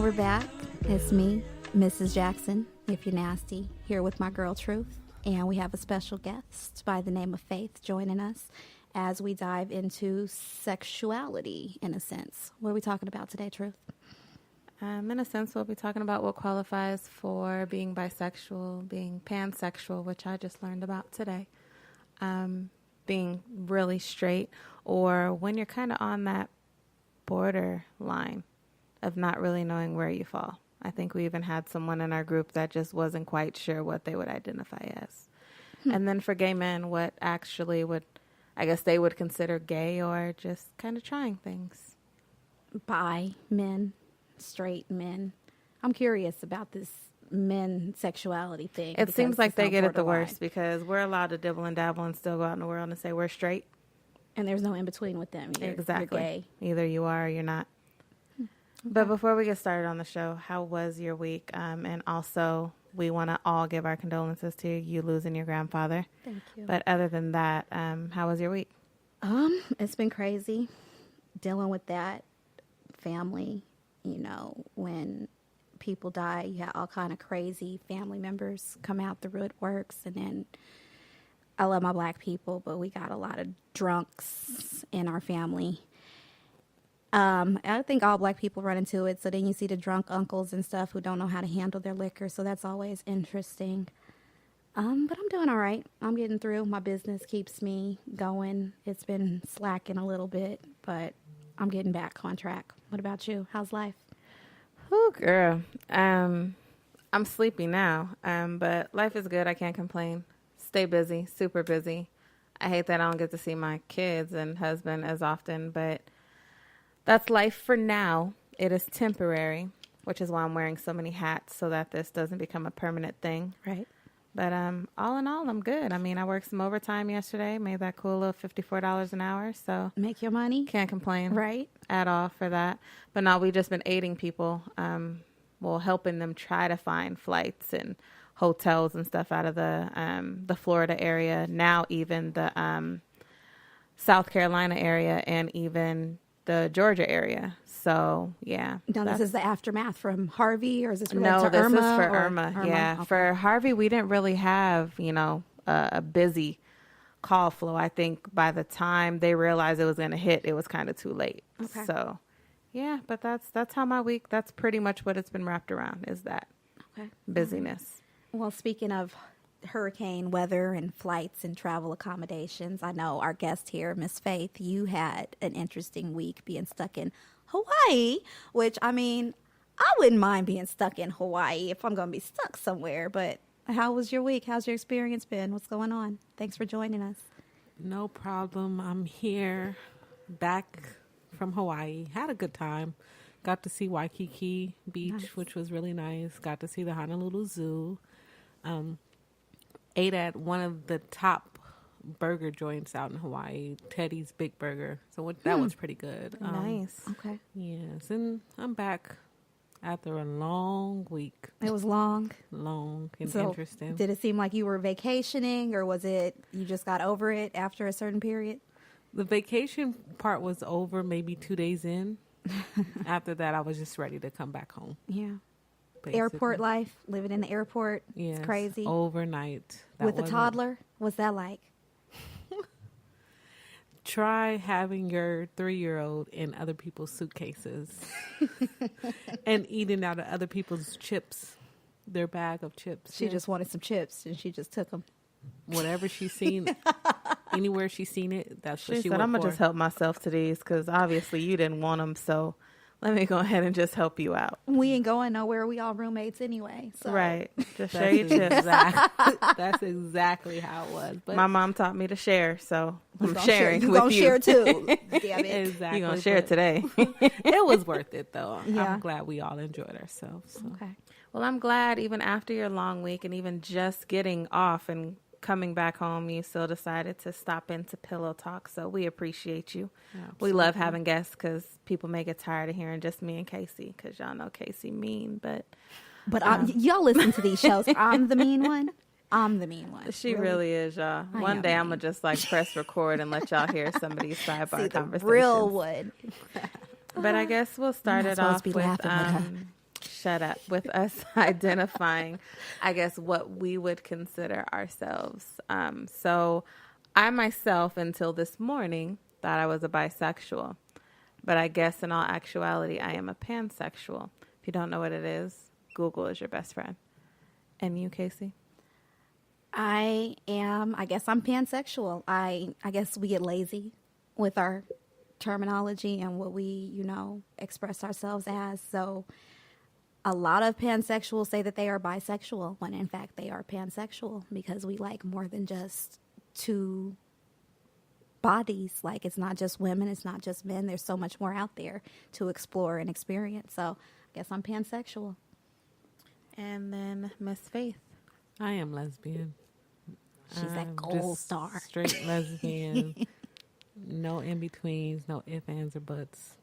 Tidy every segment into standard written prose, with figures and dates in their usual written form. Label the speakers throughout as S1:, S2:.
S1: we're back. It's me, Mrs. JaKCson, if you're nasty, here with my girl Truth. And we have a special guest by the name of Faith joining us as we dive into sexuality, in a sense. What are we talking about today, Truth?
S2: In a sense, we'll be talking about what qualifies for being bisexual, being pansexual, which I just learned about today, being really straight, or when you're kind of on that borderline of not really knowing where you fall. I think we even had someone in our group that just wasn't quite sure what they would identify as. And then for gay men, what actually would, I guess they would consider gay or just kind of trying things.
S1: Bi men, straight men. I'm curious about this men sexuality thing.
S2: It seems like they get it the worst because we're allowed to dibble and dabble and still go out in the world and say we're straight.
S1: And there's no in between with them.
S2: Exactly.
S1: You're gay.
S2: Either you are or you're not. Okay. But before we get started on the show, how was your week? And also, we want to all give our condolences to you losing your grandfather.
S1: Thank you.
S2: But other than that, how was your week?
S1: It's been crazy dealing with that family. You know, when people die, you have all kind of crazy family members come out the woodworks. And then I love my black people, but we got a lot of drunks in our family. I think all black people run into it. So then you see the drunk uncles and stuff who don't know how to handle their liquor. So that's always interesting. But I'm doing all right. I'm getting through. My business keeps me going. It's been slacking a little bit, but I'm getting back on track. What about you? How's life?
S2: Oh, girl. I'm sleepy now, but life is good. I can't complain. Stay busy, super busy. I hate that I don't get to see my kids and husband as often, but that's life for now. It is temporary, which is why I'm wearing so many hats so that this doesn't become a permanent thing.
S1: Right.
S2: But all in all, I'm good. I mean, I worked some overtime yesterday, made that cool little $54 an hour. So
S1: Make your money.
S2: Can't complain.
S1: Right.
S2: At all for that. But no, we've just been aiding people, helping them try to find flights and hotels and stuff out of the Florida area. Now even the South Carolina area and even the Georgia area. So, yeah.
S1: Now, this is the aftermath from Harvey, or is this
S2: related to Irma? No, this is for Irma. Yeah.
S1: Okay.
S2: For Harvey, we didn't really have, a busy call flow. I think by the time they realized it was going to hit, it was kind of too late.
S1: Okay.
S2: So, yeah, but that's how my week, that's pretty much what it's been wrapped around, is that busyness.
S1: Well, speaking of hurricane weather and flights and travel accommodations, I know our guest here, Miss Faith, you had an interesting week being stuck in Hawaii, which, I mean, I wouldn't mind being stuck in Hawaii if I'm going to be stuck somewhere. But how was your week? How's your experience been? What's going on? Thanks for joining us.
S3: No problem. I'm here back from Hawaii. Had a good time. Got to see Waikiki Beach, nice. Which was really nice. Got to see the Honolulu Zoo. Ate at one of the top burger joints out in Hawaii, Teddy's Big Burger. So that was pretty good.
S2: Nice.
S1: Okay.
S3: Yes, and I'm back after a long week.
S1: It was long?
S3: Long and
S1: so
S3: interesting.
S1: Did it seem like you were vacationing, or was it you just got over it after a certain period?
S3: The vacation part was over maybe 2 days in. After that, I was just ready to come back home.
S1: Yeah.
S3: Basically.
S1: Airport life, living in the airport.
S3: Yes,
S1: it's crazy.
S3: Overnight.
S1: With a toddler? What's that like?
S3: Try having your 3-year-old in other people's suitcases and eating out of other people's chips, their bag of chips.
S1: She just wanted some chips and she just took them.
S3: Whatever she's seen, anywhere she's seen it, that's what she
S2: said,
S3: went
S2: I'm going
S3: for.
S2: to just help myself to these because obviously you didn't want them. So let me go ahead and just help you out.
S1: We ain't going nowhere. We all roommates anyway. So.
S2: Right. Just share your chips.
S3: That's exactly how it was. But
S2: my mom taught me to share, so I'm sharing with you.
S1: You're going to share too. Damn it.
S3: Exactly.
S2: You're going to share today.
S3: It was worth it, though.
S1: Yeah.
S3: I'm glad we all enjoyed ourselves. So.
S1: Okay.
S2: Well, I'm glad even after your long week and even just getting off and coming back home, you still decided to stop into Pillow Talk. So we appreciate you.
S3: Absolutely.
S2: We love having guests because people may get tired of hearing just me and Casey because y'all know Casey mean. But
S1: y'all listen to these shows. I'm the mean one. I'm the mean one.
S2: She really is, y'all. One day I'm going to just like press record and let y'all hear some of these sidebar conversations.
S1: Real one.
S2: But I guess we'll start it off with shut up with us identifying, I guess, what we would consider ourselves. So I myself, until this morning, thought I was a bisexual. But I guess in all actuality, I am a pansexual. If you don't know what it is, Google is your best friend. And you, Casey?
S1: I guess I'm pansexual. I guess we get lazy with our terminology and what we, express ourselves as. So a lot of pansexuals say that they are bisexual when in fact they are pansexual because we like more than just two bodies. Like it's not just women, it's not just men. There's so much more out there to explore and experience. So I guess I'm pansexual.
S2: And then Miss Faith.
S3: I am lesbian.
S1: She's that gold
S3: just
S1: star.
S3: Straight lesbian. No in-betweens, no ifs, ands, or buts.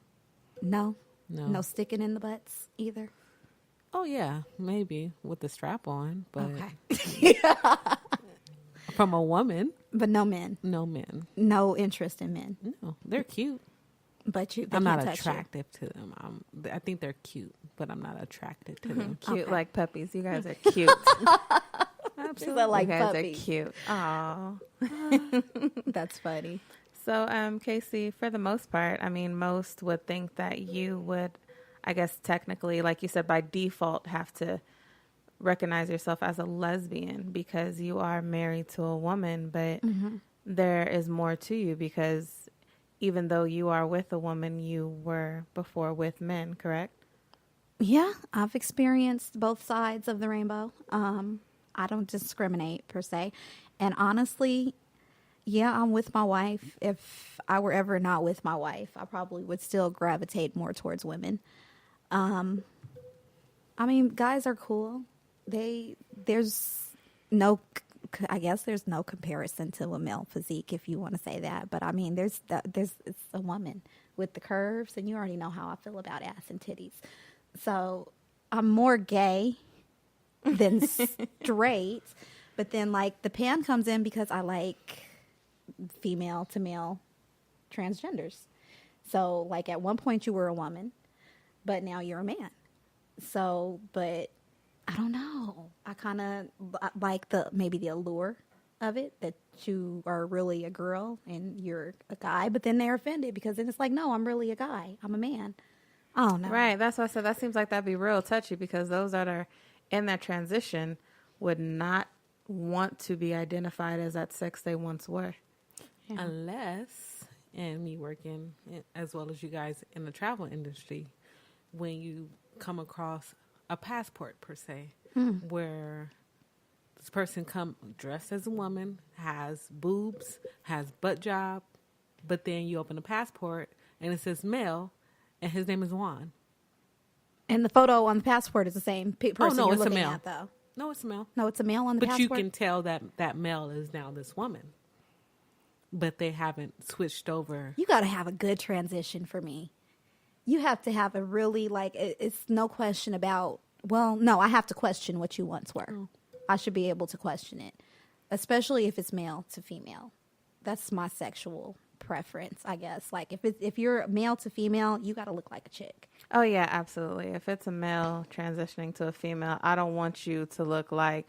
S1: No sticking in the butts either.
S3: Oh, yeah, maybe with the strap on, but
S1: okay.
S3: from a woman.
S1: But no men.
S3: No men.
S1: No interest in men.
S3: No, they're cute.
S1: But
S3: I'm not attractive to them. I think they're cute, but I'm not attracted to them.
S2: Cute
S1: Okay.
S2: like puppies. You guys are cute.
S1: Absolutely. Like
S2: you guys
S1: puppies.
S2: are cute. Aww.
S1: That's funny.
S2: So, Casey, for the most part, I mean, most would think that you would, I guess, technically, like you said, by default, have to recognize yourself as a lesbian because you are married to a woman, but there is more to you because even though you are with a woman, you were before with men, correct?
S1: Yeah, I've experienced both sides of the rainbow. I don't discriminate per se. And honestly, yeah, I'm with my wife. If I were ever not with my wife, I probably would still gravitate more towards women. I mean, guys are cool. There's no comparison to a male physique, if you want to say that. But I mean, it's a woman with the curves, and you already know how I feel about ass and titties. So I'm more gay than straight. But then, like, the pan comes in because I like female to male transgenders. So, like, at one point you were a woman, but now you're a man. So, but I don't know. I kind of like maybe the allure of it, that you are really a girl and you're a guy, but then they're offended because then it's like, no, I'm really a guy. I'm a man. I don't know.
S2: Right. That's why I said that seems like that'd be real touchy because those that are in that transition would not want to be identified as that sex they once were.
S1: Yeah.
S3: Unless, and me working as well as you guys in the travel industry, when you come across a passport per se, where this person come dressed as a woman, has boobs, has butt job, but then you open a passport and it says male, and his name is Juan.
S1: And the photo on the passport is the same person
S3: no,
S1: you're
S3: it's a
S1: looking
S3: male.
S1: at, though.
S3: No, it's a male.
S1: No, it's a male on the
S3: But
S1: passport.
S3: you can tell that male is now this woman. But they haven't switched over.
S1: You got to have a good transition for me. You have to have a really, like, it's no question about, well, no, I have to question what you once were.
S3: Oh.
S1: I should be able to question it, especially if it's male to female. That's my sexual preference, I guess. Like, if you're male to female, you got to look like a chick.
S2: Oh, yeah, absolutely. If it's a male transitioning to a female, I don't want you to look like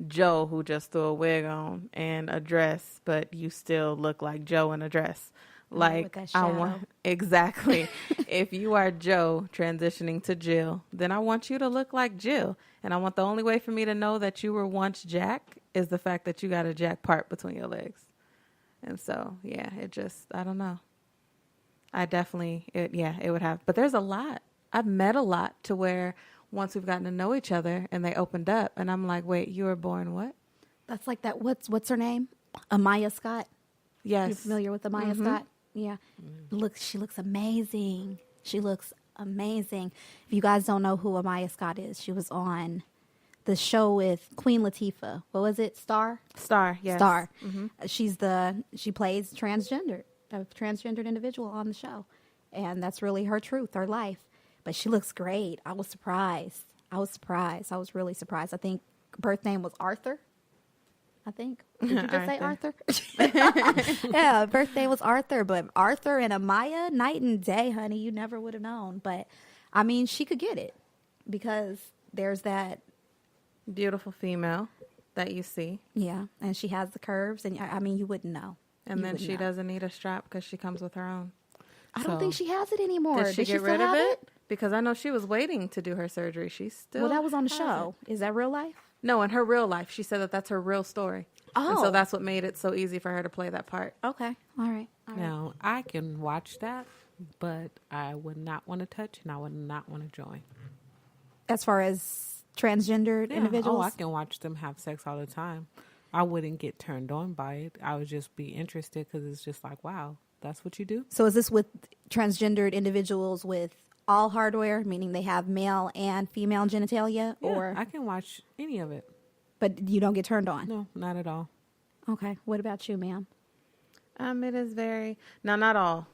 S2: Joe who just threw a wig on and a dress, but you still look like Joe in a dress. Like, I want, exactly. If you are Joe transitioning to Jill, then I want you to look like Jill. And I want the only way for me to know that you were once Jack is the fact that you got a Jack part between your legs. And so, yeah, I don't know. I definitely, it would have. But there's a lot. I've met a lot to where once we've gotten to know each other and they opened up and I'm like, wait, you were born what?
S1: That's like that. What's her name? Amaya Scott.
S2: Yes.
S1: You're familiar with Amaya Scott? Yeah. She looks amazing. She looks amazing. If you guys don't know who Amaya Scott is, she was on the show with Queen Latifah. What was it? Star, yes. Star. She plays a transgendered individual on the show. And that's really her truth, her life. But she looks great. I was surprised. I was really surprised. I think birth name was Arthur. Did you just say Arthur? Yeah, birthday was Arthur. But Arthur and Amaya, night and day, honey. You never would have known. But, I mean, she could get it. because there's that.
S2: Beautiful female that you see.
S1: Yeah, and she has the curves, and I mean, you wouldn't know.
S2: And
S1: You
S2: then
S1: wouldn't
S2: she
S1: know.
S2: doesn't need a strap because she comes with her own.
S1: I don't
S3: So-
S1: think she has it anymore.
S2: Did she get
S1: still
S2: rid of
S1: have
S2: it? Because I know she was waiting to do her surgery. She still.
S1: Well, that was on the
S2: has
S1: show. Is that real life?
S2: it. No, in her real life, she said that that's her real story. And
S1: Oh.
S2: so that's what made it so easy for her to play that part.
S1: Okay. All right.
S3: Now, I can watch that, but I would not want to touch and I would not want to join.
S1: As far as transgendered
S3: Yeah.
S1: individuals,
S3: Oh, I can watch them have sex all the time. I wouldn't get turned on by it. I would just be interested because it's just like, wow, that's what you do?
S1: so is this with transgendered individuals with all hardware, meaning they have male and female genitalia,
S3: Yeah,
S1: or
S3: I can watch any of it.
S1: but you don't get turned on?
S3: No, not at all.
S1: Okay. What about you, ma'am?
S2: It is very, now not all,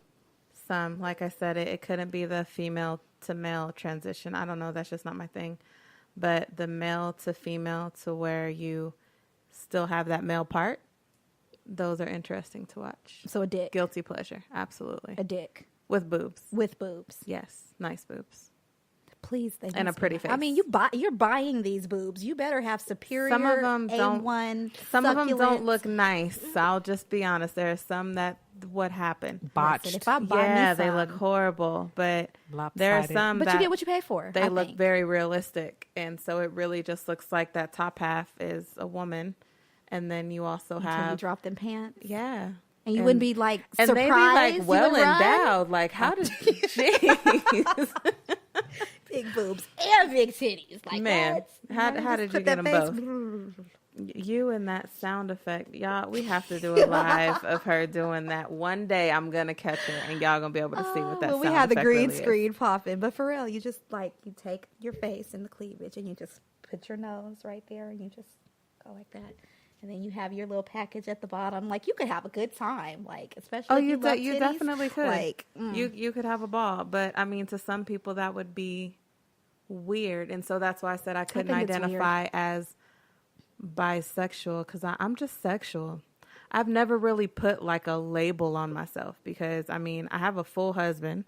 S2: some, like I said, it couldn't be the female to male transition. I don't know. That's just not my thing. But the male to female to where you still have that male part, those are interesting to watch.
S1: So a dick.
S2: Guilty pleasure. Absolutely.
S1: A dick
S2: With boobs.
S1: with boobs.
S2: Yes. Nice boobs.
S1: Please, they
S2: And
S1: must
S2: a pretty
S1: be. I mean,
S2: face.
S1: you're buying these boobs. You better have superior.
S2: Some of them don't-
S1: A1.
S2: Some of them don't
S1: succulent.
S2: look nice. I'll just be honest. There are some that, what happened?
S3: Botched.
S1: Listen, if I buy
S2: Yeah,
S1: me
S2: they
S1: some,
S2: look horrible. But
S3: Lopsided.
S2: there are some
S1: but
S2: that
S1: you get what you pay for.
S2: they
S1: I
S2: look
S1: think.
S2: very realistic. And so it really just looks like that top half is a woman. And then you also
S1: Until you
S2: have,
S1: drop them pants,
S2: yeah.
S1: and you wouldn't be like
S2: And
S1: surprised.
S2: they be like
S1: you
S2: well
S1: would run.
S2: endowed. Like, how did, jeez.
S1: Big boobs and big titties. Like
S2: Man,
S1: what?
S2: how
S1: Just
S2: did you
S1: put
S2: get
S1: that
S2: them
S1: face-
S2: You and that sound effect, y'all, we have to do a live of her doing that. One day I'm going to catch her and y'all going to be able to see what that
S1: well,
S2: sound
S1: we had the
S2: effect
S1: green
S2: really is.
S1: screen popping, but for real, you just like you take your face and the cleavage, and you just put your nose right there, and you just go like that, and then you have your little package at the bottom. Like you could have a good time, like especially.
S2: Oh,
S1: if
S2: you
S1: love
S2: you
S1: titties.
S2: definitely could.
S1: Like
S2: You could have a ball, but I mean, to some people that would be weird, and so that's why I said I couldn't
S1: think it's
S2: identify as bisexual because I'm just sexual. I've never really put like a label on myself because I mean I have a full husband,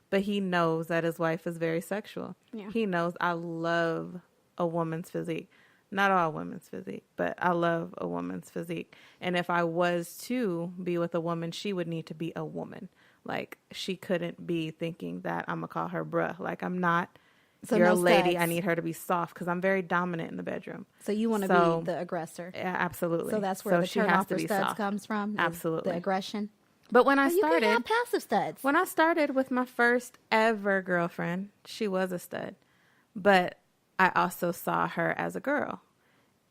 S2: but he knows that his wife is very sexual.
S1: Yeah.
S2: He knows I love a woman's physique. Not all women's physique, but I love a woman's physique. And if I was to be with a woman, she would need to be a woman. Like, she couldn't be thinking that I'm going to call her bruh. Like, I'm not.
S1: So
S2: You're
S1: no
S2: a lady.
S1: studs.
S2: I need her to be soft because I'm very dominant in the bedroom.
S1: So you want to
S2: So-
S1: be the aggressor.
S2: Yeah, absolutely.
S1: So that's where the
S2: she
S1: turn
S2: has
S1: off
S2: to
S1: for
S2: be
S1: studs
S2: soft.
S1: comes from. Is
S2: Absolutely.
S1: the aggression.
S2: But when I
S1: But you can
S2: started,
S1: have passive studs.
S2: when I started with my first ever girlfriend, she was a stud. But I also saw her as a girl.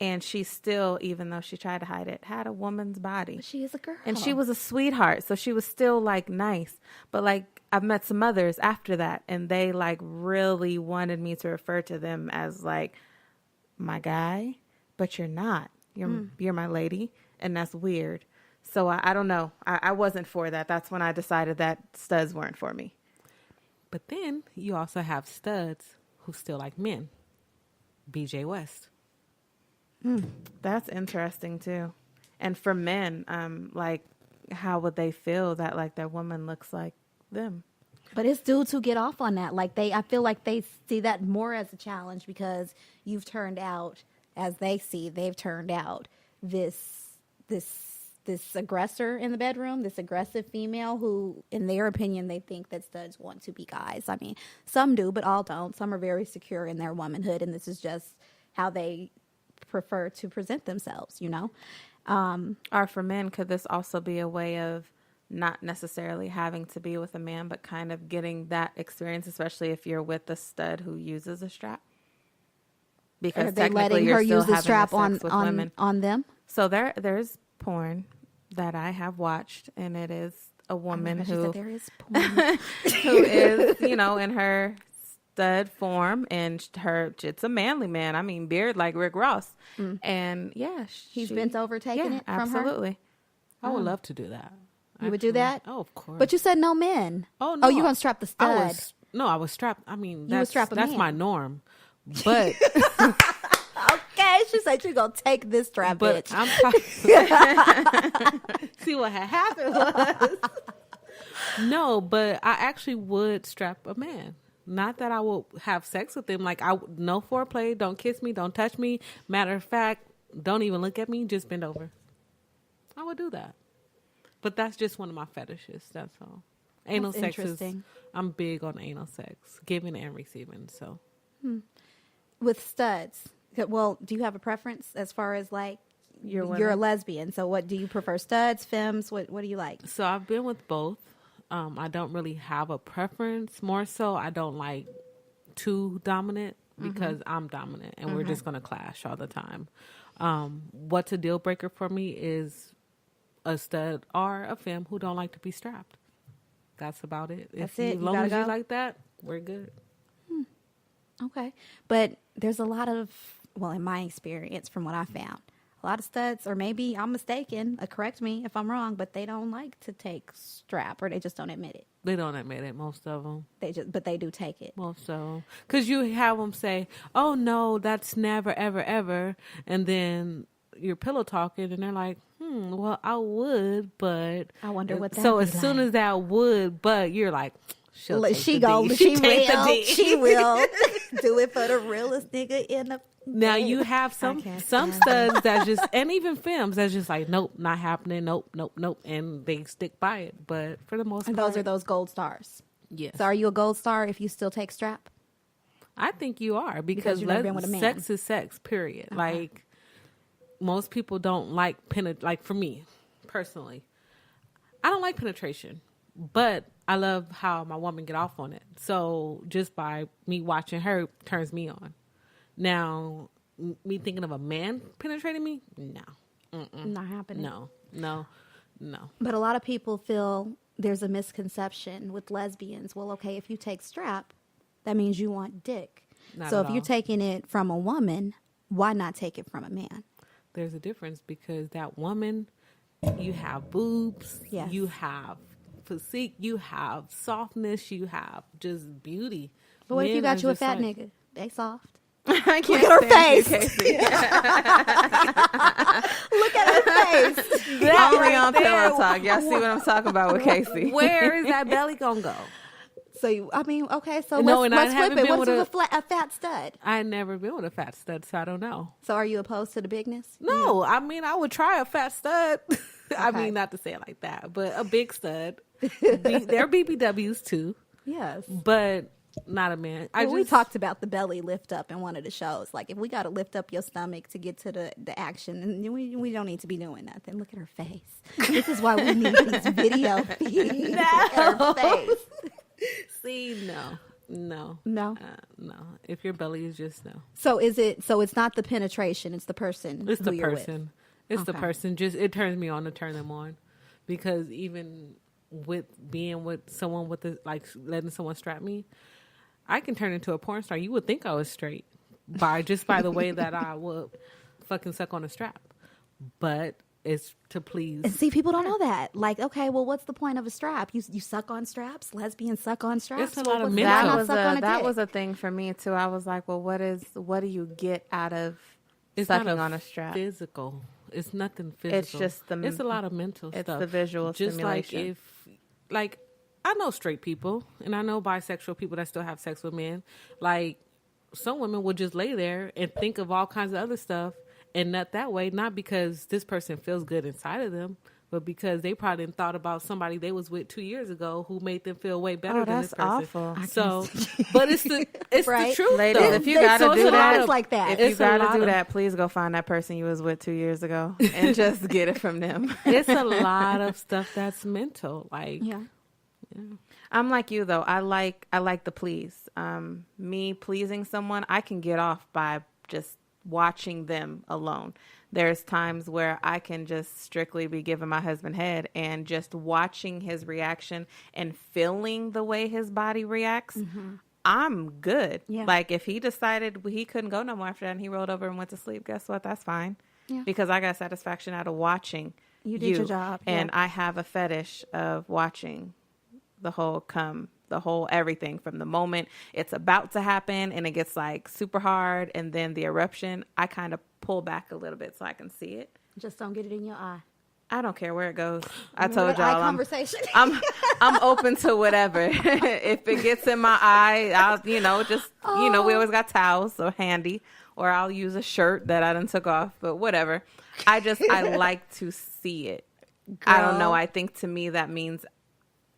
S2: And she still, even though she tried to hide it, had a woman's body.
S1: But she is a girl,
S2: And she was a sweetheart. So she was still like nice. But like I've met some others after that. And they like really wanted me to refer to them as like my guy. But you're not. You're my lady. And that's weird. So I don't know. I wasn't for that. That's when I decided that studs weren't for me.
S3: But then you also have studs who still like men. BJ West.
S2: That's interesting too. And for men, like how would they feel that like their woman looks like them?
S1: But it's dudes who get off on that. Like I feel like they see that more as a challenge because you've turned out, as they've turned out this aggressor in the bedroom, this aggressive female who, in their opinion, they think that studs want to be guys. I mean, some do, but all don't. Some are very secure in their womanhood, and this is just how they prefer to present themselves, you know?
S2: Or for men, could this also be a way of not necessarily having to be with a man, but kind of getting that experience, especially if you're with a stud who uses a strap? Because
S1: Are they
S2: technically
S1: letting
S2: you're
S1: her
S2: still
S1: use the
S2: having
S1: strap
S2: the sex with women.
S1: on them?
S2: So there's porn that I have watched, and it is a woman
S1: She
S2: who
S1: said there is porn.
S2: who is, in her stud form, and it's a manly man. I mean, beard like Rick Ross. And yeah,
S1: He's bent over taking it from her?
S2: absolutely.
S3: I would love to do that.
S1: You would do that?
S3: Oh, of course.
S1: But you said no men.
S3: Oh, no.
S1: Oh, you're going to strap the stud.
S3: I was strapped. I mean,
S1: You would strap a
S3: that's
S1: man.
S3: my norm. But
S1: Okay, she said you're going to take this strap,
S3: but
S1: bitch.
S3: I'm talking. See what had happened was no, but I actually would strap a man. Not that I will have sex with them. Like, no foreplay. Don't kiss me. Don't touch me. Matter of fact, don't even look at me. Just bend over. I would do that. But that's just one of my fetishes. That's all. Anal sex is, I'm big on anal sex, giving and receiving. So,
S1: with studs, well, do you have a preference as far as like you're a lesbian? So, what do you prefer, studs, femmes? What do you like?
S3: So, I've been with both. I don't really have a preference. More so, I don't like too dominant because I'm dominant, and we're just gonna clash all the time. What's a deal breaker for me is a stud or a femme who don't like to be strapped. That's about it.
S1: That's it.
S3: As long as you like that, we're good.
S1: Okay. But there's a lot of, well, in my experience, from what I found, a lot of studs, or maybe I'm mistaken, correct me if I'm wrong, but they don't like to take strap, or they just don't admit it.
S3: They don't admit it, most of them.
S1: But they do take it.
S3: Most of them. Because you have them say, oh, no, that's never, ever, ever. And then you're pillow talking, and they're like, well, I would, but
S1: I wonder what that
S3: so as soon as that would, but you're like, she will
S1: she will do it for the realest nigga in the
S3: now you have some studs that just, and even femmes that's just like, nope, not happening, nope, and they stick by it. But for the most part,
S1: those are those gold stars.
S3: Yes.
S1: So are you a gold star if you still take strap?
S3: I think you are, because
S1: you've never been with a man.
S3: Sex is sex, period. Like, most people don't like like for me personally, I don't like penetration, but I love how my woman get off on it. So just by me watching her turns me on. Now, me thinking of a man penetrating me, no,
S1: not happening.
S3: No.
S1: But a lot of people feel there's a misconception with lesbians. Well, okay, if you take strap, that means you want dick. So if you're taking it from a woman, why not take it from a man?
S3: There's a difference, because that woman, you have boobs, you have physique, you have softness, you have just beauty.
S1: But what if you got you a fat nigga? They soft.
S2: I can't
S1: look at her face.
S2: You,
S1: Look at her face.
S2: Only right on Pillow Talk. Y'all see what I'm talking about with Casey.
S3: Where is that belly gonna go?
S1: So, okay, so
S3: No,
S1: let's flip it. What's with a fat stud?
S3: I ain't never been with a fat stud, so I don't know.
S1: So are you opposed to the bigness?
S3: No, I mean, I would try a fat stud. I mean, not to say it like that, but a big stud. They're BBWs too.
S1: Yes.
S3: But not a man.
S1: We talked about the belly lift up in one of the shows. Like, if we got to lift up your stomach to get to the action, and we don't need to be doing nothing. Look at her face. This is why we need these video feeds. Look at her face.
S3: See, no. If your belly is just no.
S1: So it's not the penetration. It's the person.
S3: It's the
S1: person.
S3: It's the person. Just, it turns me on to turn them on, because even with being with someone like letting someone strap me, I can turn into a porn star. You would think I was straight by the way that I would fucking suck on a strap, but it's to please.
S1: And see, people don't know that. Like, okay, well, what's the point of a strap? You suck on straps? Lesbians suck on straps?
S3: It's a lot of mental.
S2: That was a thing for me too. I was like, well, what do you get out of sucking on a strap?
S3: Physical. It's nothing physical.
S2: It's just
S3: it's a lot of mental stuff.
S2: It's the visual
S3: just
S2: stimulation.
S3: Like I know straight people, and I know bisexual people that still have sex with men. Like, some women would just lay there and think of all kinds of other stuff and nut that way, not because this person feels good inside of them, but because they probably thought about somebody they was with 2 years ago who made them feel way better than this person.
S2: Awful.
S3: So, but it's the
S1: right?
S3: truth,
S2: ladies.
S3: though.
S2: If you gotta do that,
S1: like that.
S2: If you gotta do that, please go find that person you was with 2 years ago and just get it from them.
S3: It's a lot of stuff that's mental. Like,
S1: yeah.
S2: I'm like you though. I like the please. Me pleasing someone, I can get off by just watching them alone. There's times where I can just strictly be giving my husband head and just watching his reaction and feeling the way his body reacts. Mm-hmm. I'm good. Yeah. Like, if he decided he couldn't go no more after that and he rolled over and went to sleep, guess what? That's fine. Yeah. Because I got satisfaction out of watching
S1: you. Did your job.
S2: And I have a fetish of watching the whole everything from the moment it's about to happen and it gets like super hard, and then the eruption, I kind of pull back a little bit so I can see it.
S1: Just don't get it in your eye.
S2: I don't care where it goes. I
S1: Remember
S2: told
S1: that eye
S2: y'all
S1: conversation.
S2: I'm open to whatever. If it gets in my eye, I'll we always got towels so handy, or I'll use a shirt that I done took off, but whatever. I like to see it. I don't know. I think to me that means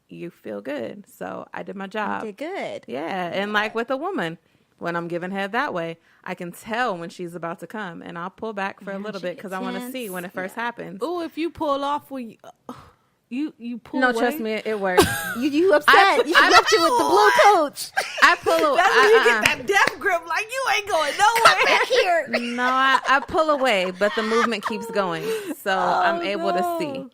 S2: you feel good. So I did my job.
S1: You did good.
S2: Yeah. And like with a woman, when I'm giving head that way, I can tell when she's about to come, and I'll pull back for a little bit because I want to see when it first happens.
S3: Oh, if you pull off when you pull
S2: No,
S3: away?
S2: trust me, it works.
S1: You upset. You left you with the blue coach.
S2: I pull away.
S3: That's when you get that death grip, like you ain't going nowhere.
S1: Back here.
S2: No, I pull away, but the movement keeps going, so I'm able to see.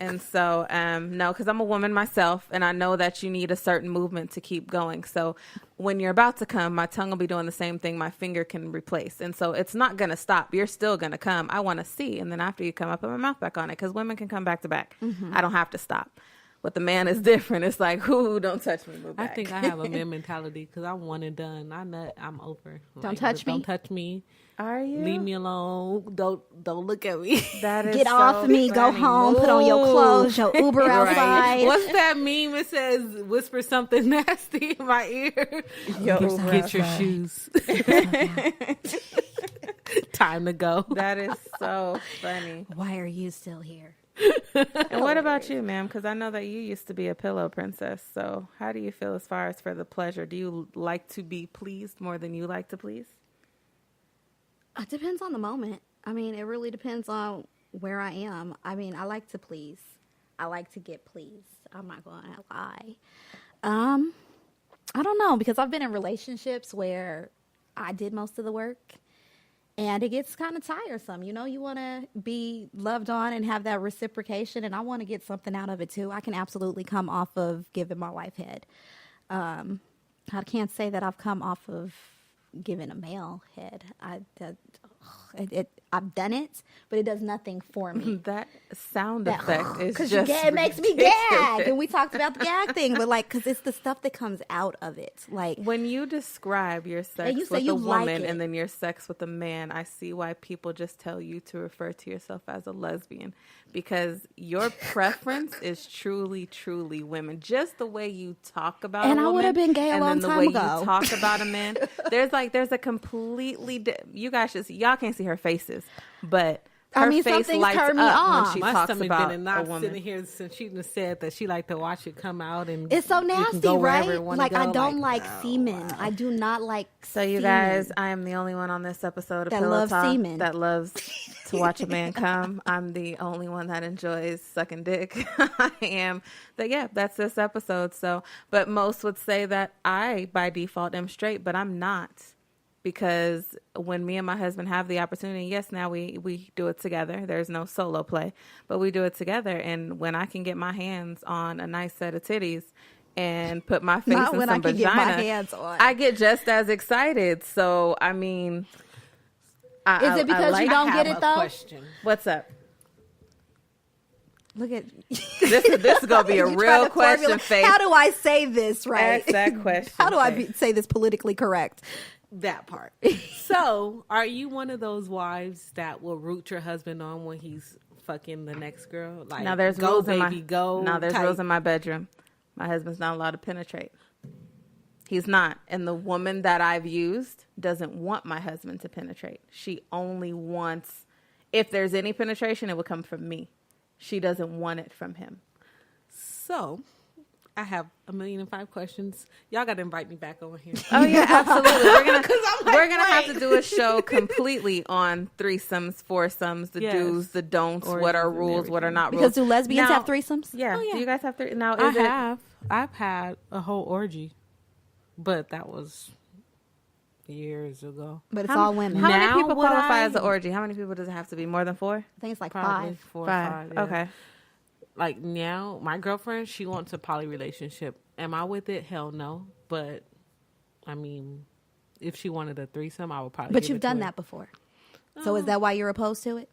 S2: And so, no, because I'm a woman myself, and I know that you need a certain movement to keep going. So when you're about to come, my tongue will be doing the same thing my finger can replace. And so it's not going to stop. You're still going to come. I want to see. And then after you come, I put my mouth back on it, because women can come back to back. Mm-hmm. I don't have to stop. But the man is different. It's like, ooh, don't touch me. Move back.
S3: I think I have a man mentality because I'm one and done. I'm over.
S1: Don't touch me.
S3: Don't touch me.
S2: Are you?
S3: Leave me alone. Don't look at me.
S2: That is
S1: Get off of me.
S2: funny.
S1: Go home. Put on your clothes. Your Uber outside.
S3: What's that meme? It says, "Whisper something nasty in my ear." Get your shoes. Time to go.
S2: That is so funny.
S1: Why are you still here?
S2: And what about you, ma'am? Because I know that you used to be a pillow princess. So how do you feel as far as for the pleasure? Do you like to be pleased more than you like to please?
S1: It depends on the moment. I mean, it really depends on where I am. I mean, I like to please. I like to get pleased. I'm not going to lie. I don't know, because I've been in relationships where I did most of the work, and it gets kind of tiresome. You know, you want to be loved on and have that reciprocation, and I want to get something out of it too. I can absolutely come off of giving my wife head. I can't say that I've come off of giving a male head. I've done it, but it does nothing for me.
S2: That sound effect is just
S1: it makes me gag. And we talked about the gag thing, but like, because it's the stuff that comes out of it. Like,
S2: when you describe your sex
S1: you say
S2: with
S1: you
S2: a woman
S1: like it.
S2: and then your sex with a man, I see why people just tell you to refer to yourself as a lesbian, because your preference is truly, truly women. Just the way you talk about a woman,
S1: I would have been gay a long time ago.
S2: And then the way you talk about a man, there's a completely y'all can't see her faces, but her face
S1: something's
S2: lights
S1: turned me
S2: up
S1: on.
S2: when she
S3: My
S2: talks
S3: stomach
S2: about
S3: been
S2: a
S3: not
S2: woman.
S3: sitting here since she said that she liked to watch it come out, and
S1: it's so
S3: you can
S1: nasty,
S3: go wherever
S1: right?
S3: you wanna
S1: Like,
S3: go.
S1: I don't like
S3: no.
S1: semen. I do not like
S2: So you
S1: semen.
S2: guys, I am the only one on this episode of
S1: That
S2: Pillow
S1: loves
S2: Talk
S1: semen.
S2: that loves to watch a man come. I'm the only one that enjoys sucking dick. That's this episode. So, but most would say that I, by default, am straight, but I'm not. Because when me and my husband have the opportunity, yes, now we do it together. There's no solo play, but we do it together. And when I can get my hands on a nice set of titties and put my face
S1: Not
S2: in
S1: when
S2: some
S1: I can
S2: vagina,
S1: get my hands on.
S2: I get just as excited. So, I mean,
S1: Is it because you don't get it, though?
S3: Question.
S2: What's up?
S1: Look at
S2: This is gonna be a
S1: You
S2: real
S1: trying to
S2: question,
S1: formulate-
S2: Faith.
S1: How do I say this right?
S2: Ask that question.
S1: How do I
S2: Faith.
S1: say this politically correct?
S3: That part. So, are you one of those wives that will root your husband on when he's fucking the next girl? Like,
S2: Now there's
S3: go
S2: rules
S3: baby,
S2: in my
S3: go.
S2: Now there's
S3: type?
S2: rules in my bedroom. My husband's not allowed to penetrate. He's not, and the woman that I've used doesn't want my husband to penetrate. She only wants, if there's any penetration, it would come from me. She doesn't want it from him.
S3: So, I have 1,000,005 questions. Y'all got to invite me back over here.
S2: Oh yeah, absolutely. We're gonna
S3: wait.
S2: have to do a show completely on threesomes, foursomes, the
S3: Yes.
S2: do's, the don'ts, what are
S3: Orgies and
S2: rules, what are not rules.
S1: Because do lesbians
S2: Now-
S1: have threesomes?
S2: Yeah.
S3: Oh, yeah.
S2: Do you guys have three? Now
S3: I've had a whole orgy, but that was years ago.
S1: But it's all women.
S2: How many
S3: Now
S2: people
S3: would
S2: qualify
S3: I-
S2: as an orgy? How many people does it have to be? More than 4?
S1: I think it's like
S3: Probably
S1: 5.
S3: 4 or 5. Yeah.
S2: Okay.
S3: Like now, my girlfriend, she wants a poly relationship. Am I with it? Hell no. But I mean, if she wanted a threesome, I would probably.
S1: But
S3: give
S1: you've
S3: it to
S1: done
S3: her.
S1: that before. So is that why you're opposed to it?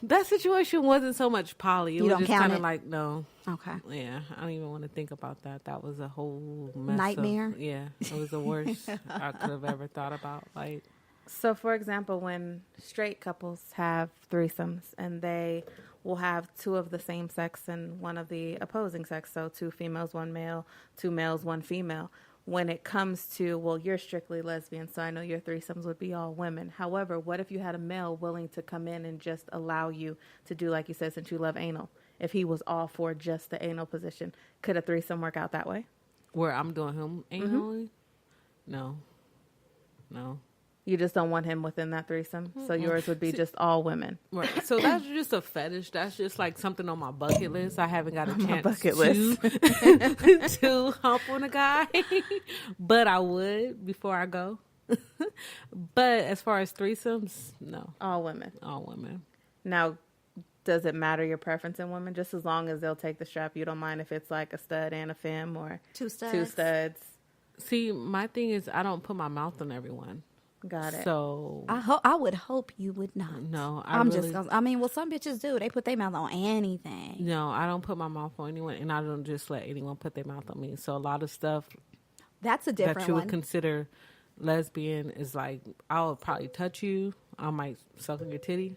S3: That situation wasn't so much poly. It
S1: You
S3: was
S1: don't
S3: just
S1: count
S3: kind
S1: it?
S3: of like no.
S1: Okay.
S3: Yeah, I don't even want to think about that. That was a whole mess
S1: Nightmare?
S3: Yeah, it was the worst I could have ever thought about. Like,
S2: So, for example, when straight couples have threesomes and they will have two of the same sex and one of the opposing sex, so 2 females, 1 male, 2 males, 1 female, when it comes to, well, you're strictly lesbian, so I know your threesomes would be all women. However, what if you had a male willing to come in and just allow you to do, like you said, since you love anal? If he was all for just the anal position, could a threesome work out that way?
S3: Where I'm doing him anally? No.
S2: You just don't want him within that threesome? So yours would be just all women.
S3: Right. So that's just a fetish. That's just like something on my bucket list. I haven't got a chance
S2: bucket list.
S3: to hump on a guy. But I would before I go. But as far as threesomes, no.
S2: All women.
S3: All women.
S2: Now, does it matter your preference in women? Just as long as they'll take the strap, you don't mind if it's like a stud and a femme or
S1: 2 studs.
S2: 2 studs?
S3: See, my thing is I don't put my mouth on everyone.
S2: Got it.
S3: So
S1: I would hope you would not.
S3: no,
S1: Well, some bitches do. They put their mouth on anything.
S3: No, I don't put my mouth on anyone, and I don't just let anyone put their mouth on me. So a lot of stuff
S1: That's a different
S3: that you
S1: one.
S3: would consider lesbian is like I'll probably touch you. I might suck on your titty,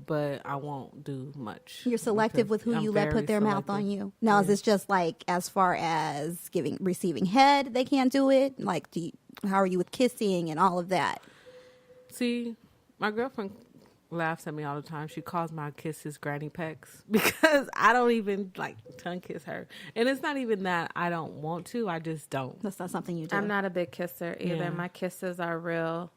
S3: but I won't do much.
S1: You're selective with who
S3: I'm
S1: you let
S3: very
S1: put their mouth on
S3: selective.
S1: you. Now, is this just like as far as receiving head, they can't do it? Like, how are you with kissing and all of that?
S3: See, my girlfriend laughs at me all the time. She calls my kisses granny pecks because I don't even like tongue kiss her. And it's not even that I don't want to. I just don't.
S1: That's not something you do.
S2: I'm not a big kisser either.
S3: Yeah.
S2: My kisses are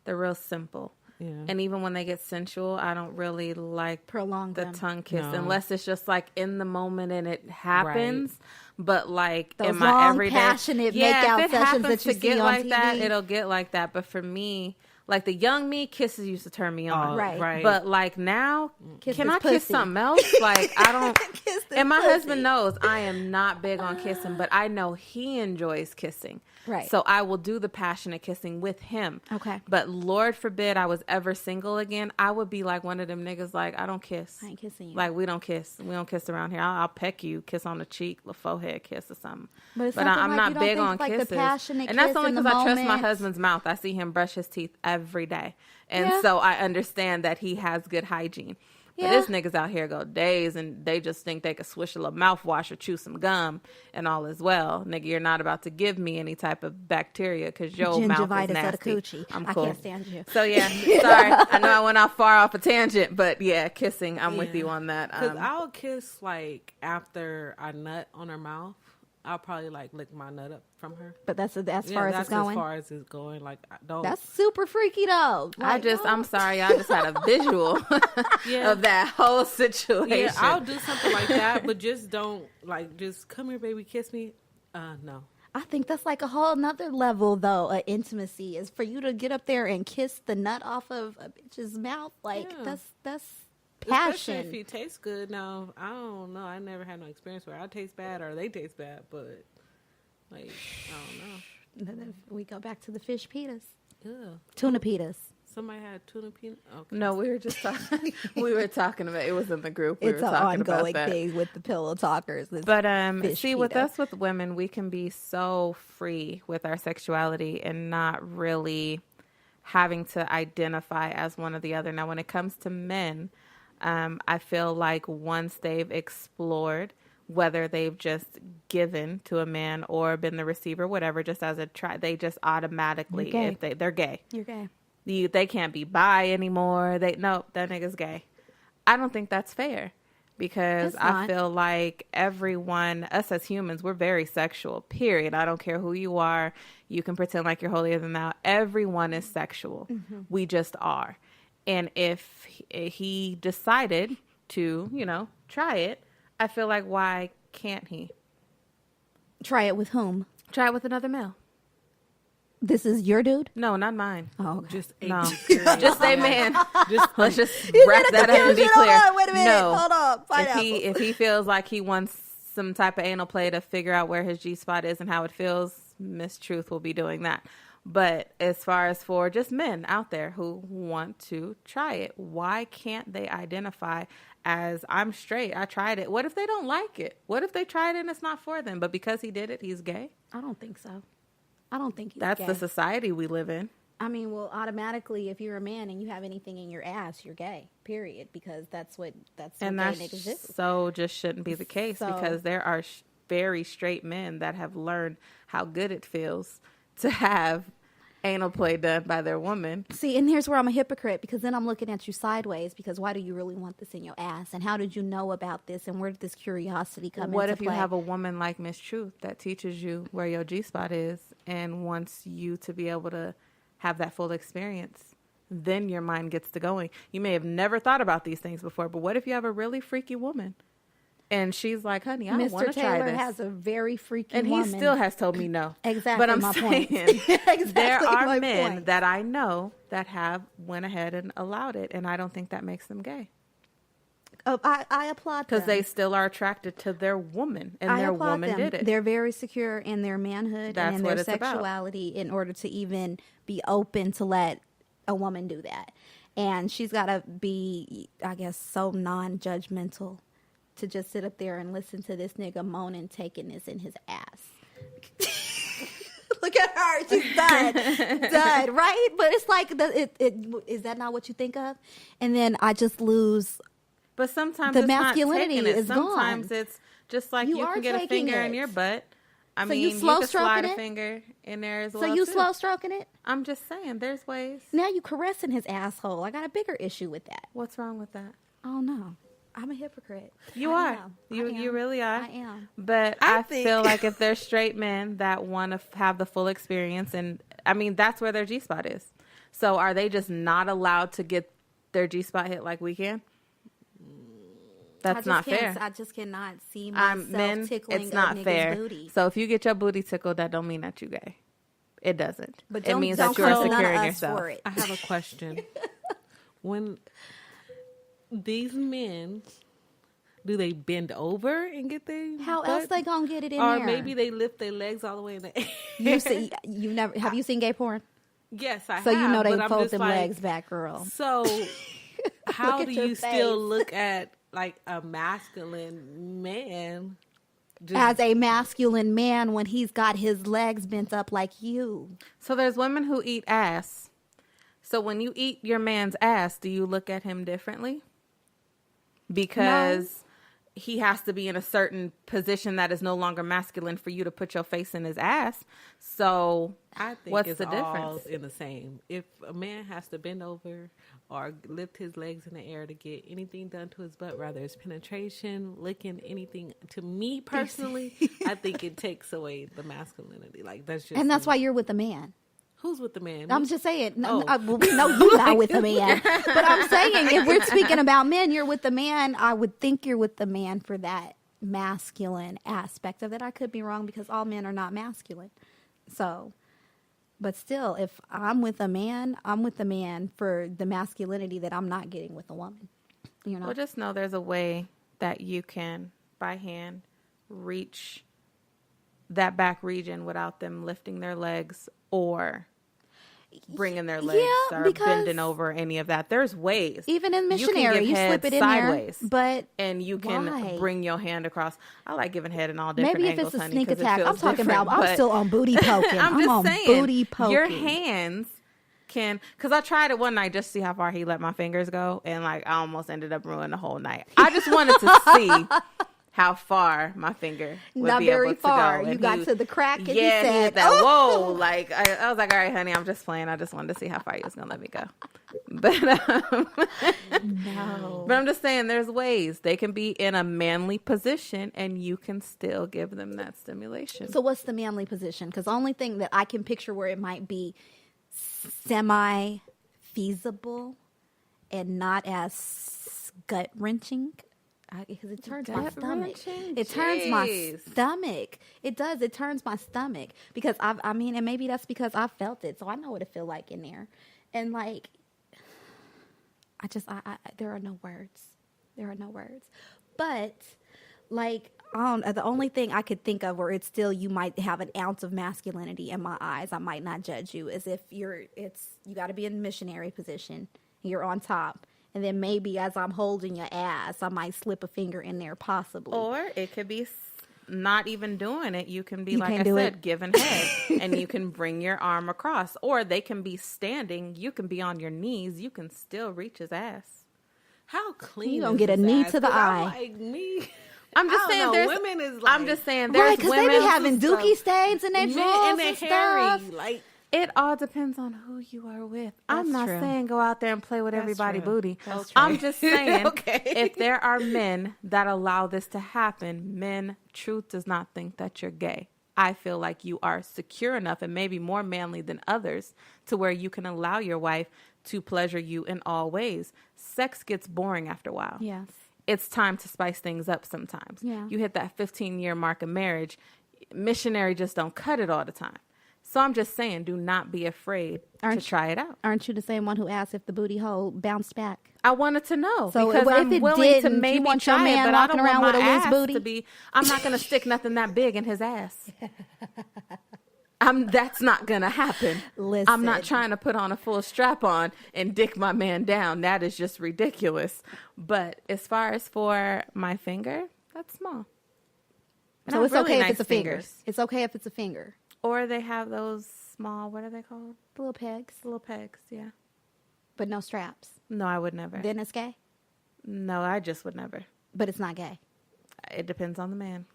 S2: they're real simple.
S3: Yeah.
S2: And even when they get sensual, I don't really like
S1: Prolong
S2: the
S1: them.
S2: tongue kiss
S3: No.
S2: unless it's just like in the moment and it happens. But like
S1: Those
S2: in my
S1: long,
S2: everyday
S1: passionate
S2: yeah,
S1: make-out
S2: if it
S1: sessions
S2: happens
S1: that you
S2: to
S1: see
S2: get
S1: on
S2: like that,
S1: TV.
S2: it'll get like that. But for me, like the young me, kisses used to turn me on.
S1: Right.
S2: But like now,
S1: Kiss
S2: can
S1: this
S2: I kiss
S1: pussy.
S2: something else? Like I don't.
S1: Kiss this
S2: And my
S1: pussy.
S2: husband knows I am not big on kissing, but I know he enjoys kissing.
S1: Right.
S2: So I will do the passionate kissing with him.
S1: Okay.
S2: But Lord forbid I was ever single again, I would be like one of them niggas like, I don't kiss.
S1: I ain't kissing you.
S2: Like, we don't kiss. We don't kiss around here. I'll peck you, kiss on the cheek, the forehead kiss or something.
S1: But it's
S2: I'm
S1: something like
S2: not
S1: you don't
S2: big
S1: think
S2: on
S1: like the
S2: kisses.
S1: passionate
S2: And that's
S1: kiss
S2: only
S1: in the
S2: because I trust my
S1: moment.
S2: husband's mouth. I see him brush his teeth every day. And
S1: Yeah.
S2: so I understand that he has good hygiene. But
S1: Yeah.
S2: this niggas out here go days and they just think they could swish a little mouthwash or chew some gum and all is well. Nigga, you're not about to give me any type of bacteria because your mouth is
S1: Gingivitis of the
S2: nasty.
S1: coochie.
S2: I'm
S1: I
S2: cool.
S1: can't stand you.
S2: So yeah, sorry. I know I went off far off a tangent, but yeah, kissing. I'm with
S3: Yeah.
S2: you on that.
S3: Because I'll kiss like after I nut on her mouth. I'll probably like lick my nut up from her.
S1: But that's as
S3: Yeah,
S1: far as
S3: that's
S1: it's going.
S3: as far as it's going. Like I don't.
S1: That's super freaky though. Like,
S2: I'm sorry, I just had a visual
S3: Yeah.
S2: of that whole situation.
S3: Yeah, I'll do something like that, but just don't like just come here, baby, kiss me. No.
S1: I think that's like a whole nother level though of intimacy is for you to get up there and kiss the nut off of a bitch's mouth. Like
S3: Yeah.
S1: that's
S3: Especially if
S1: passion.
S3: he tastes good. Now I don't know. I never had no experience where I taste bad or they taste bad, but like I don't know.
S1: And then we go back to the fish pitas,
S3: Yeah.
S1: tuna pitas.
S3: Somebody had tuna peanut. Okay.
S2: No, we were just talking. We were talking about it. Was in the group. We
S1: It's
S2: were
S1: an
S2: talking about
S1: ongoing
S2: that.
S1: thing with the pillow talkers. It's
S2: But
S1: fish
S2: see, with
S1: pita.
S2: us, with women, we can be so free with our sexuality and not really having to identify as one or the other. Now, when it comes to men, I feel like once they've explored, whether they've just given to a man or been the receiver, whatever, just as a try, they just automatically,
S1: You're gay.
S2: if they're gay.
S1: You're gay.
S2: They can't be bi anymore. Nope, that nigga's gay. I don't think that's fair because
S1: It's
S2: I
S1: not.
S2: feel like everyone, us as humans, we're very sexual, period. I don't care who you are. You can pretend like you're holier than thou. Everyone is sexual.
S1: Mm-hmm.
S2: We just are. And if he decided to, try it, I feel like why can't he?
S1: Try it with whom?
S2: Try it with another male.
S1: This is your dude?
S2: No, not mine.
S1: Oh, okay.
S3: Just
S2: No.
S3: period.
S2: Just say man.
S3: Just
S2: Let's just
S1: You
S2: wrap
S1: said a
S2: that up and be
S1: confusion.
S2: clear.
S1: Hold on, wait a minute.
S2: No.
S1: Hold on. Pineapple.
S2: If he feels like he wants some type of anal play to figure out where his G spot is and how it feels, Miss Truth will be doing that. But as far as for just men out there who want to try it, why can't they identify as I'm straight? I tried it. What if they don't like it? What if they tried it and it's not for them? But because he did it, he's gay?
S1: I don't think so. I don't think he's
S2: That's
S1: gay.
S2: the society we live in.
S1: I mean, well, automatically, if you're a man and you have anything in your ass, you're gay. Period. Because that's what gay niggas do.
S2: So just shouldn't be the case,
S1: So,
S2: because there are very straight men that have learned how good it feels to have anal play done by their woman.
S1: see, and here's where I'm a hypocrite, because then I'm looking at you sideways, because why do you really want this in your ass? And how did you know about this? And where did this curiosity come into play?
S2: What if you have a woman like Miss Truth that teaches you where your G-spot is and wants you to be able to have that full experience? Then your mind gets to going. You may have never thought about these things before, but what if you have a really freaky woman and she's like, honey, I want to try
S1: Mr. Taylor
S2: this.
S1: has a very freaky
S2: And
S1: woman.
S2: he still has told me no.
S1: Exactly
S2: But I'm
S1: my
S2: saying
S1: point. Exactly
S2: there are
S1: my
S2: men
S1: point.
S2: that I know that have went ahead and allowed it, and I don't think that makes them gay.
S1: I applaud them.
S2: Because they still are attracted to their woman, and their
S1: applaud
S2: woman
S1: them.
S2: did it.
S1: They're very secure in their manhood
S2: That's
S1: and in
S2: what
S1: their
S2: it's about.
S1: sexuality in order to even be open to let a woman do that. And she's got to be, I guess, so non-judgmental to just sit up there and listen to this nigga moaning, taking this in his ass. Look at her. She's done. Done, right? But it's like, is that not what you think of? And then I just lose.
S2: But sometimes
S1: The
S2: it's
S1: masculinity
S2: not taking it.
S1: is gone.
S2: Sometimes it's just like
S1: You
S2: you
S1: are
S2: can get a
S1: taking
S2: finger in
S1: it.
S2: your butt. I
S1: So
S2: mean,
S1: you
S2: you
S1: slow
S2: can
S1: stroking
S2: slide a
S1: it?
S2: finger in there as well.
S1: So you
S2: too.
S1: slow stroking it?
S2: I'm just saying, there's ways.
S1: Now you caressing his asshole. I got a bigger issue with that.
S2: What's wrong with that?
S1: Oh no, I'm a hypocrite.
S2: You
S1: I
S2: are.
S1: am.
S2: You really are.
S1: I am.
S2: But
S3: I
S2: I
S3: think-
S2: feel like if there's straight men that want to have the full experience, and I mean, that's where their G-spot is. So are they just not allowed to get their G-spot hit like we can? That's not fair.
S1: I just cannot see myself
S2: Men,
S1: tickling
S2: it's
S1: a
S2: not
S1: nigga's
S2: fair.
S1: booty.
S2: So if you get your booty tickled, that don't mean that you gay. It doesn't.
S1: But
S2: it means
S1: don't
S2: that you are
S1: come to none
S2: secure
S1: of
S2: in
S1: us
S2: yourself.
S1: for it.
S3: I have a question. When these men, do they bend over and get their
S1: How else they gonna get it in
S3: or
S1: there?
S3: maybe they lift their legs all the way in the air?
S1: you never have you seen gay porn?
S3: Yes, I
S1: So
S3: have.
S1: you know they
S3: but I'm
S1: fold
S3: just
S1: them
S3: like,
S1: legs back, girl.
S3: So how
S1: Look
S3: do
S1: at your
S3: you still
S1: face.
S3: look at like a masculine man?
S1: As a masculine man, when he's got his legs bent up like you,
S2: So there's women who eat ass. So when you eat your man's ass, do you look at him differently? Because he has to be in a certain position that is no longer masculine for you to put your face in his ass. So
S3: I think
S2: what's
S3: it's
S2: the
S3: all
S2: difference?
S3: in the same. If a man has to bend over or lift his legs in the air to get anything done to his butt, whether it's penetration, licking, anything, to me personally, I think it takes away the masculinity. Like that's just,
S1: and that's why you're with a man.
S3: who's with the man?
S1: I'm just saying. No,
S3: Oh.
S1: well, we know you're not with a man, but I'm saying if we're speaking about men, you're with the man. I would think you're with the man for that masculine aspect of it. I could be wrong because all men are not masculine. So, but still, if I'm with a man, I'm with the man for the masculinity that I'm not getting with a woman. You know,
S2: Well, just know there's a way that you can, by hand, reach that back region without them lifting their legs or bringing their legs
S1: Yeah,
S2: or
S1: because
S2: bending over, any of that. There's ways.
S1: even in
S2: You can
S1: missionary,
S2: give
S1: you
S2: head
S1: slip it in
S2: sideways,
S1: there. But
S2: and you can
S1: why?
S2: bring your hand across. I like giving head in all different
S1: maybe if
S2: angles,
S1: it's a
S2: honey,
S1: sneak
S2: 'cause it
S1: attack, I'm
S2: feels
S1: talking
S2: different,
S1: about. I'm
S2: but
S1: still on booty poking.
S2: I'm just
S1: on
S2: saying,
S1: booty poking.
S2: your hands can, because I tried it one night just to see how far he let my fingers go, and like I almost ended up ruining the whole night. I just wanted to see how far my finger would
S1: Not
S2: be
S1: very
S2: able to
S1: far.
S2: go.
S1: You
S2: And
S1: got
S2: he-
S1: to the crack and
S2: yeah,
S1: you
S2: he
S1: said,
S2: hit that.
S1: "Oh."
S2: Whoa! Like I was like, all right, honey, I'm just playing. I just wanted to see how far you was gonna let me go. But
S1: No.
S2: but I'm just saying, there's ways they can be in a manly position, and you can still give them that stimulation.
S1: So what's the manly position? Because the only thing that I can picture where it might be semi-feasible and not as gut-wrenching, because it turns my stomach.
S2: Gut-wrenching?
S1: It turns my
S2: Jeez.
S1: stomach. It does. It turns my stomach. Because, I mean, and maybe that's because I felt it, so I know what it feel like in there. And, like, there are no words. There are no words. But, like, the only thing I could think of where it's still, you might have an ounce of masculinity in my eyes, I might not judge you, is if you got to be in missionary position, you're on top, and then maybe as I'm holding your ass, I might slip a finger in there possibly.
S2: Or it could be not even doing it, you can be,
S1: You
S2: like
S1: can't
S2: I
S1: do
S2: said,
S1: it.
S2: giving head, and you can bring your arm across, or they can be standing. You can be on your knees. You can still reach his ass.
S3: How clean
S1: You gonna
S3: is
S1: get a
S3: his
S1: knee
S3: ass?
S1: to the
S3: 'Cause
S1: eye.
S3: I'm like me.
S2: I'm just
S3: I
S2: saying,
S3: don't know,
S2: there's
S3: women is like,
S2: I'm just saying, there's
S1: Right, because they
S2: women.
S1: be having
S3: stuff.
S1: dookie stains in their
S3: men
S1: drawers
S3: and they're
S1: and
S3: hairy.
S1: stuff.
S3: Like,
S2: It all depends on who you are with. I'm
S1: That's
S2: not
S1: true.
S2: saying go out there and play with
S3: That's
S2: everybody
S3: true.
S2: booty.
S3: That's
S2: I'm
S3: true.
S2: just saying,
S3: Okay.
S2: if there are men that allow this to happen, men, truth does not think that you're gay. I feel like you are secure enough and maybe more manly than others to where you can allow your wife to pleasure you in all ways. Sex gets boring after a while.
S1: Yes.
S2: It's time to spice things up sometimes.
S1: Yeah.
S2: You hit that 15-year mark of marriage. Missionary just don't cut it all the time. So I'm just saying, do not be afraid to try it out.
S1: Aren't you the same one who asked if the booty hole bounced back?
S2: I wanted to know
S1: So
S2: because
S1: if
S2: I'm
S1: it
S2: willing to
S1: didn't, you
S2: maybe
S1: want your
S2: try it,
S1: man
S2: but I
S1: walking
S2: don't
S1: around
S2: want
S1: with
S2: my
S1: a loose
S2: ass
S1: booty?
S2: to be. I'm not going to stick nothing that big in his ass. That's not going to happen.
S1: Listen.
S2: I'm not trying to put on a full strap on and dick my man down. That is just ridiculous. But as far as for my finger, that's small. And
S1: So
S2: I
S1: it's
S2: have
S1: okay
S2: really
S1: if it's a
S2: nice
S1: finger.
S2: fingers.
S1: It's okay if it's a finger.
S2: Or they have those small, what are they called?
S1: The little pegs,
S2: Little pegs, yeah.
S1: but no straps.
S2: No, I would never.
S1: Then it's gay,
S2: No, I just would never.
S1: but it's not gay.
S2: It depends on the man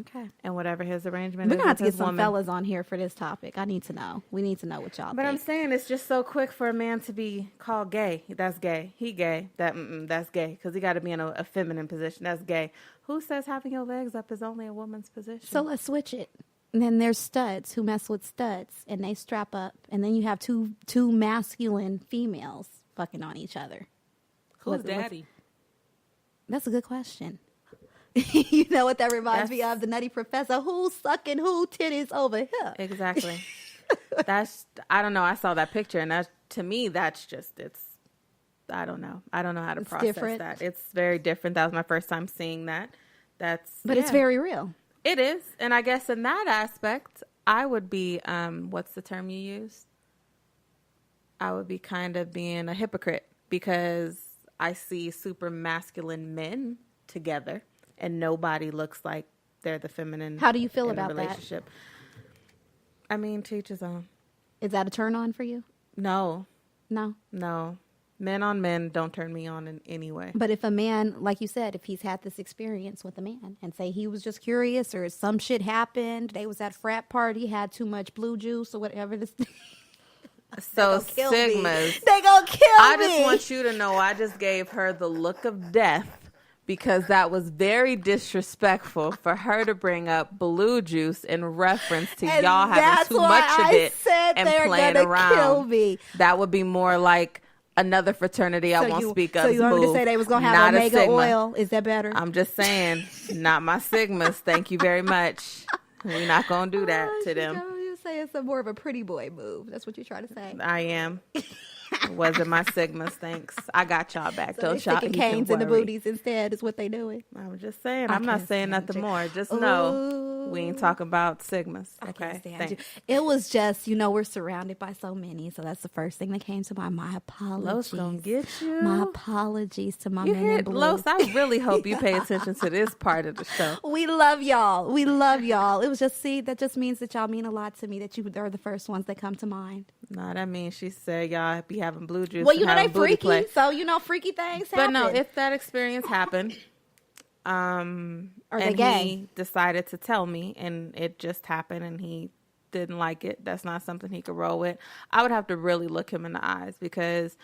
S1: Okay.
S2: and whatever his arrangement
S1: We're
S2: is
S1: going to have
S2: with
S1: to get
S2: his
S1: some
S2: woman.
S1: fellas on here for this topic. I need to know. We need to know what y'all
S2: But I'm
S1: think.
S2: saying it's just so quick for a man to be called gay. That's gay. He gay. That's gay because he got to be in a feminine position. That's gay. Who says having your legs up is only a woman's position?
S1: So let's switch it. And then there's studs who mess with studs and they strap up. And then you have two masculine females fucking on each other.
S3: who's daddy?
S1: That's a good question. You know what that reminds me of? The Nutty Professor. Who's sucking who titties over here?
S2: Exactly. I don't know. I saw that picture and to me, that's just, I don't know. I don't know how to process
S1: different.
S2: that. It's very different. That was my first time seeing that.
S1: But
S2: yeah.
S1: it's very real.
S2: It is. And I guess in that aspect, I would be, what's the term you use? I would be kind of being a hypocrite because I see super masculine men together and nobody looks like they're the feminine.
S1: How do you feel
S2: in a
S1: about that?
S2: relationship. I mean, to each his own.
S1: Is that a turn on for you?
S2: No.
S1: No.
S2: Men on men don't turn me on in any way.
S1: But if a man, like you said, if he's had this experience with a man and say he was just curious or some shit happened, they was at a frat party, had too much blue juice or whatever this
S2: So
S1: kill me.
S2: Sigmas.
S1: They gonna kill
S2: I
S1: me.
S2: just want you to know I just gave her the look of death because that was very disrespectful for her to bring up blue juice in reference to
S1: And
S2: y'all having
S1: that's
S2: too
S1: why
S2: much of
S1: I
S2: it
S1: said
S2: and
S1: they're
S2: playing
S1: gonna
S2: around.
S1: kill me.
S2: That would be more like another fraternity I won't speak of.
S1: So you want me to say they was gonna have
S2: Not a
S1: Omega
S2: Sigma.
S1: oil? Is that better?
S2: I'm just saying, not my Sigmas. Thank you very much. We're not gonna do that to them.
S1: You say it's more of a pretty boy move. That's what you're trying to say.
S2: I am. Wasn't my Sigmas, thanks. I got y'all back.
S1: So
S2: Don't
S1: they
S2: y'all
S1: sticking
S2: even
S1: canes in the
S2: worry.
S1: booties instead is what they doing.
S2: I'm just saying.
S1: I
S2: I'm not
S1: can't
S2: saying
S1: stand
S2: nothing
S1: you.
S2: more. Just know we ain't talking about Sigmas.
S1: I
S2: Okay.
S1: can't stand you.
S2: Thanks.
S1: It was just, we're surrounded by so many, so that's the first thing that came to mind. My apologies.
S2: Los gonna get you.
S1: My apologies to my
S2: You
S1: men
S2: hear,
S1: in blue.
S2: Los? I really hope you pay attention to this part of the show.
S1: We love y'all. We love y'all. It was just, that just means that y'all mean a lot to me, that you are the first ones that come to mind.
S2: Nah, that means she said y'all be having blue juice.
S1: Well,
S2: and
S1: they
S2: having booty
S1: freaky,
S2: play.
S1: so freaky things
S2: But
S1: happen.
S2: no, if that experience happened,
S1: Are
S2: and
S1: they gay?
S2: he decided to tell me, and it just happened, and he didn't like it, that's not something he could roll with. I would have to really look him in the eyes because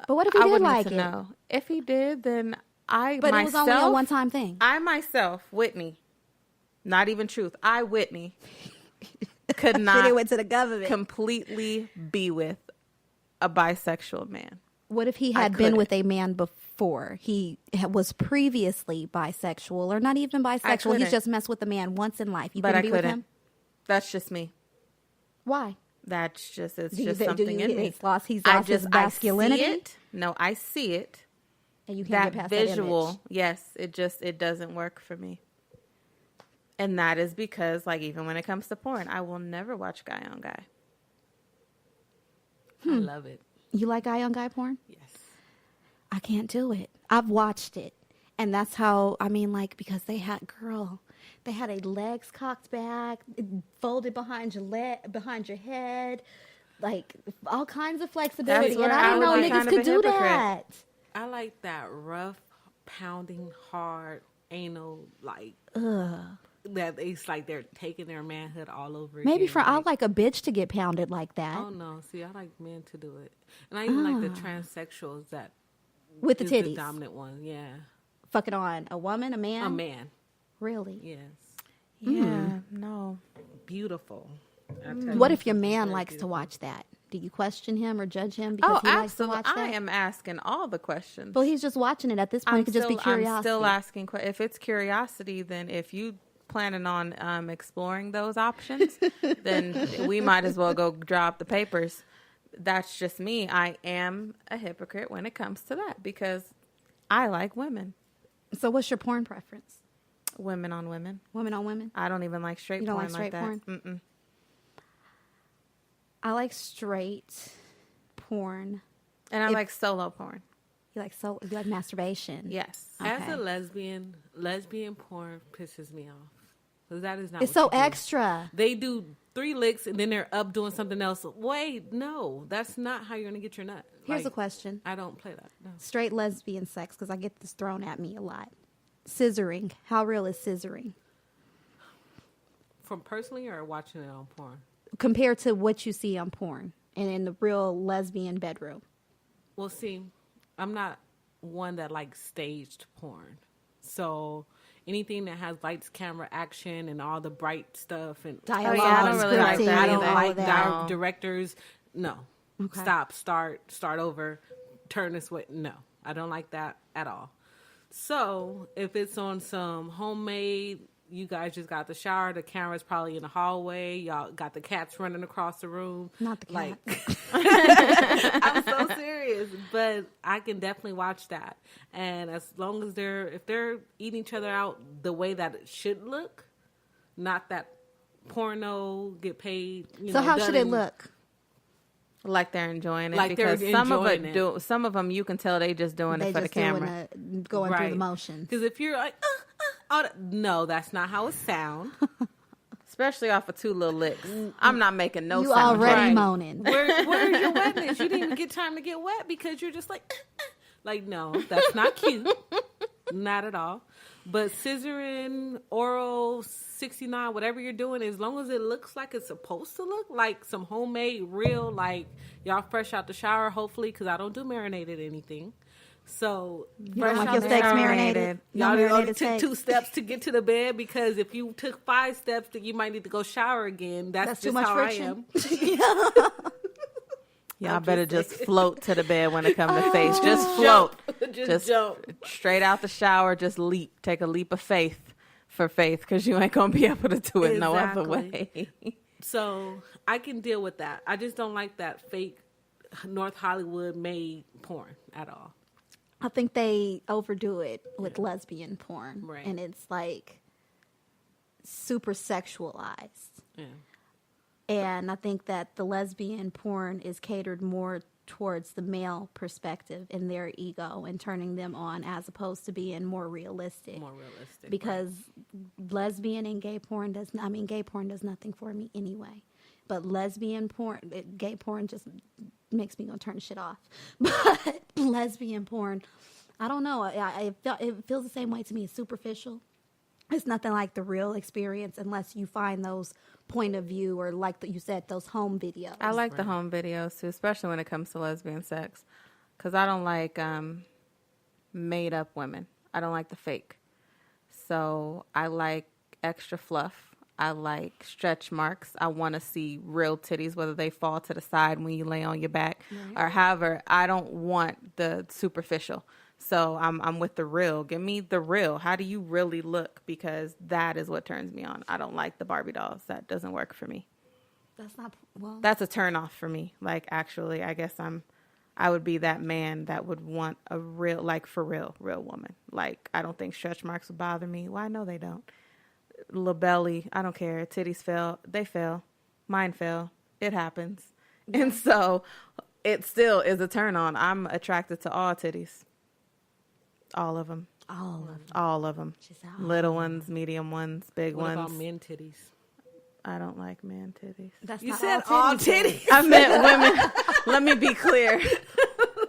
S1: But what if he
S2: I
S1: did
S2: would
S1: like
S2: need
S1: it?
S2: to know. If he did, then
S1: But it was only a one-time thing.
S2: I myself, Whitney, not even Truth, Whitney, could
S1: Then
S2: not
S1: it went to the government.
S2: completely be with a bisexual man.
S1: What if he
S2: I
S1: had been
S2: couldn't.
S1: with a man before? He was previously bisexual, or not even bisexual.
S2: couldn't.
S1: He's just messed with a man once in life. You
S2: But
S1: couldn't
S2: I
S1: be with
S2: couldn't.
S1: him?
S2: That's just me.
S1: Why?
S2: That's just, it's
S1: Do you
S2: just
S1: think-
S2: something in me.
S1: He's lost his masculinity?
S2: I see it. No, I see it.
S1: And you can't
S2: That
S1: get past
S2: visual,
S1: that image.
S2: yes, it doesn't work for me. And that is because, like, even when it comes to porn, I will never watch guy on guy.
S3: I love it.
S1: You like guy on guy porn?
S3: Yes.
S1: I can't do it. I've watched it. And that's how, because they had, girl, They had a legs cocked back, folded behind your head, like all kinds of flexibility.
S2: where
S1: And I
S2: I
S1: didn't know
S2: would be
S1: niggas
S2: kind of
S1: could
S2: a
S1: do
S2: hypocrite.
S1: that.
S3: I like that rough, pounding, hard, anal, like that. It's like they're taking their manhood all over again.
S1: Maybe I like a bitch to get pounded like that.
S3: Oh no! See, I like men to do it, and I even like the transsexuals that
S1: with the
S3: is
S1: titties.
S3: the dominant one. Yeah,
S1: Fucking on a woman, a man.
S3: a man.
S1: Really?
S3: Yes,
S2: Yeah, no.
S3: beautiful. I tell
S1: What
S3: you,
S1: if your
S3: it's
S1: man
S3: very
S1: likes to
S3: beautiful.
S1: watch that? Do you question him or judge him because
S2: Oh,
S1: he likes to
S2: absolutely.
S1: watch that?
S2: I am asking all the questions.
S1: Well, he's just watching it at this point. It could just be curiosity.
S2: I'm still asking. If it's curiosity, then if you planning on exploring those options, then we might as well go drop the papers. That's just me. I am a hypocrite when it comes to that because I like women.
S1: So what's your porn preference?
S2: Women on women.
S1: Women on women?
S2: I don't even like straight
S1: You don't
S2: porn
S1: like straight
S2: that.
S1: porn?
S2: Mm-mm.
S1: I like straight porn.
S2: And I like solo porn.
S1: You like masturbation?
S2: Yes.
S3: As
S1: Okay.
S3: a lesbian porn pisses me off because that is not.
S1: It's
S3: what
S1: so
S3: you do.
S1: extra.
S3: They do 3 licks and then they're up doing something else. Wait, no, that's not how you're gonna get your nut.
S1: Here's
S3: Like,
S1: a question.
S3: I don't play that. No.
S1: Straight lesbian sex, because I get this thrown at me a lot. Scissoring. How real is scissoring?
S3: From personally or watching it on porn?
S1: Compared to what you see on porn and in the real lesbian bedroom.
S3: Well, see, I'm not one that likes staged porn. So anything that has lights, camera, action, and all the bright stuff and
S1: Dialogue,
S2: I don't really like
S1: scripting,
S2: that
S3: I don't
S2: either.
S3: like
S1: that.
S3: directors. No,
S1: Okay.
S3: stop, start over, turn this way. No, I don't like that at all. So if it's on some homemade, you guys just got the shower, the camera's probably in the hallway, y'all got the cats running across the room.
S1: Not the cat.
S3: I'm so serious, but I can definitely watch that. And as long as if they're eating each other out the way that it should look, not that porno get paid.
S1: So how should it look?
S2: Like they're enjoying it,
S3: Like they're
S2: because some of
S3: enjoying it.
S2: some of them you can tell they just doing
S1: They
S2: it for the
S1: just
S2: camera.
S1: going through the motions.
S3: Because if you're like, no, that's not how it sounds.
S2: Especially off of 2 little licks. I'm not making no
S1: You
S2: sound.
S1: already
S3: Right.
S1: moaning.
S3: Where's your wetness? You didn't even get time to get wet because you're just like, like, no, that's not cute. Not at all. But scissoring, oral, 69, whatever you're doing, as long as it looks like it's supposed to look, like some homemade, real, like y'all fresh out the shower, hopefully, because I don't do marinated anything. So
S1: You don't like your steaks marinated? No
S3: Y'all only
S1: marinated
S3: took
S1: steaks?
S3: 2 steps to get to the bed, because if you took 5 steps, then you might need to go shower again. That's
S1: too
S3: just
S1: much
S3: how
S1: friction.
S3: I am.
S2: Y'all better just float to the bed when it comes to face. Just float.
S3: Just jump.
S2: Straight out the shower. Just leap. Take a leap of faith for faith, because you ain't going to be able to do it no other way.
S3: So I can deal with that. I just don't like that fake North Hollywood made porn at all.
S1: I think they overdo it with lesbian porn.
S3: Right.
S1: And it's like super sexualized.
S3: Yeah.
S1: And I think that the lesbian porn is catered more towards the male perspective in their ego and turning them on, as opposed to being more realistic.
S3: More realistic.
S1: Because lesbian and gay porn gay porn does nothing for me anyway. But lesbian porn, gay porn just makes me go turn shit off. But lesbian porn, I don't know. It feels the same way to me. It's superficial. It's nothing like the real experience unless you find those point of view, or like you said, those home videos.
S2: I like the home videos too, especially when it comes to lesbian sex, because I don't like made up women. I don't like the fake. So I like extra fluff. I like stretch marks. I want to see real titties, whether they fall to the side when you lay on your back or however. I don't want the superficial. So I'm with the real. Give me the real. How do you really look? Because that is what turns me on. I don't like the Barbie dolls. That doesn't work for me.
S1: That's not, well.
S2: That's a turn off for me. Like, actually, I guess I would be that man that would want a real, like, for real woman. Like, I don't think stretch marks would bother me. Well, I know they don't. Little belly, I don't care. Titties fell. They fell. Mine fell. It happens. Yeah. And so it still is a turn on. I'm attracted to all titties. All of them. All of them. Little ones, medium ones, big
S3: What
S2: ones.
S3: about men titties?
S2: I don't like man titties.
S1: That's
S3: You
S1: not
S3: said
S1: all
S3: all
S1: titties.
S3: titties.
S2: I meant women. Let me be clear.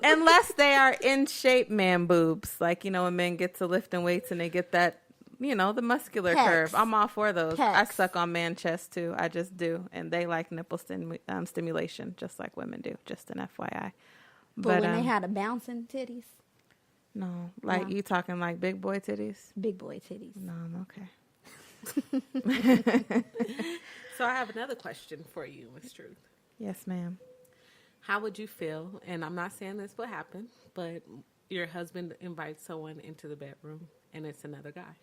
S2: Unless they are in shape man boobs. Like, when men get to lifting weights and they get that, the muscular
S1: Pecs.
S2: curve. I'm all for those. I
S1: Pecs.
S2: suck on man chest too. I just do. And they like nipple stimulation just like women do. Just an FYI.
S1: But when they had a bouncing titties,
S2: no. Like
S1: No.
S2: you talking like big boy titties?
S1: big boy titties.
S2: No, I'm okay.
S3: So I have another question for you, Miss Truth.
S2: Yes, ma'am.
S3: How would you feel, and I'm not saying this will happen, but your husband invites someone into the bedroom and it's another guy?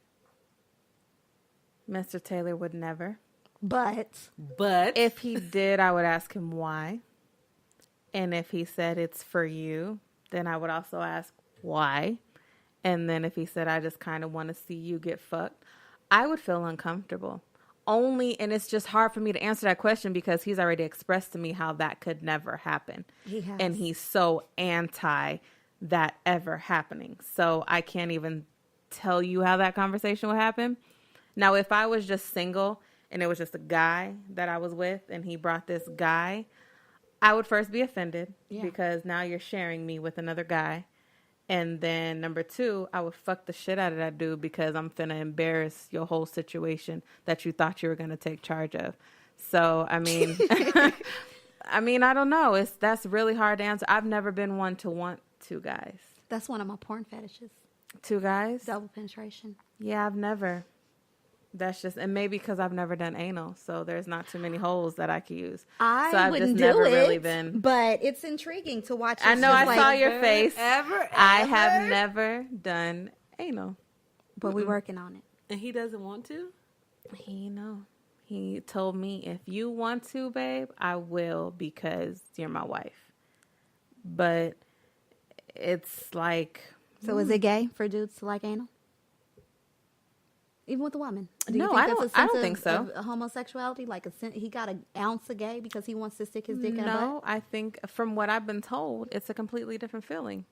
S2: Mr. Taylor would never.
S1: But
S2: If he did, I would ask him why. And if he said it's for you, then I would also ask why. And then if he said, I just kind of want to see you get fucked, I would feel uncomfortable. And it's just hard for me to answer that question because he's already expressed to me how that could never happen.
S1: He has.
S2: And he's so anti that ever happening. So I can't even tell you how that conversation would happen. Now, if I was just single and it was just a guy that I was with and he brought this guy, I would first be offended because now you're sharing me with another guy. And then number 2, I would fuck the shit out of that dude because I'm finna embarrass your whole situation that you thought you were going to take charge of. So, I mean, I don't know. That's really hard to answer. I've never been one to want 2 guys.
S1: that's one of my porn fetishes.
S2: 2 guys?
S1: Double penetration.
S2: Yeah, I've never. That's just, and maybe because I've never done anal, so there's not too many holes that I could use. So I've
S1: wouldn't
S2: just never
S1: do it,
S2: really been.
S1: but it's intriguing to watch.
S2: I know, I saw your
S3: Ever,
S2: face.
S3: Ever?
S2: I have never done anal.
S1: but we're working on it.
S3: And he doesn't want to?
S2: He told me, if you want to, babe, I will because you're my wife. But it's like...
S1: So is it gay for dudes to like anal? Even with a woman? Do you
S2: No,
S1: think
S2: I
S1: that's
S2: don't-
S1: a
S2: I don't
S1: sense
S2: think so.
S1: of homosexuality? Like he got an ounce of gay because he wants to stick his dick in a butt?
S2: No, I think from what I've been told, it's a completely different feeling.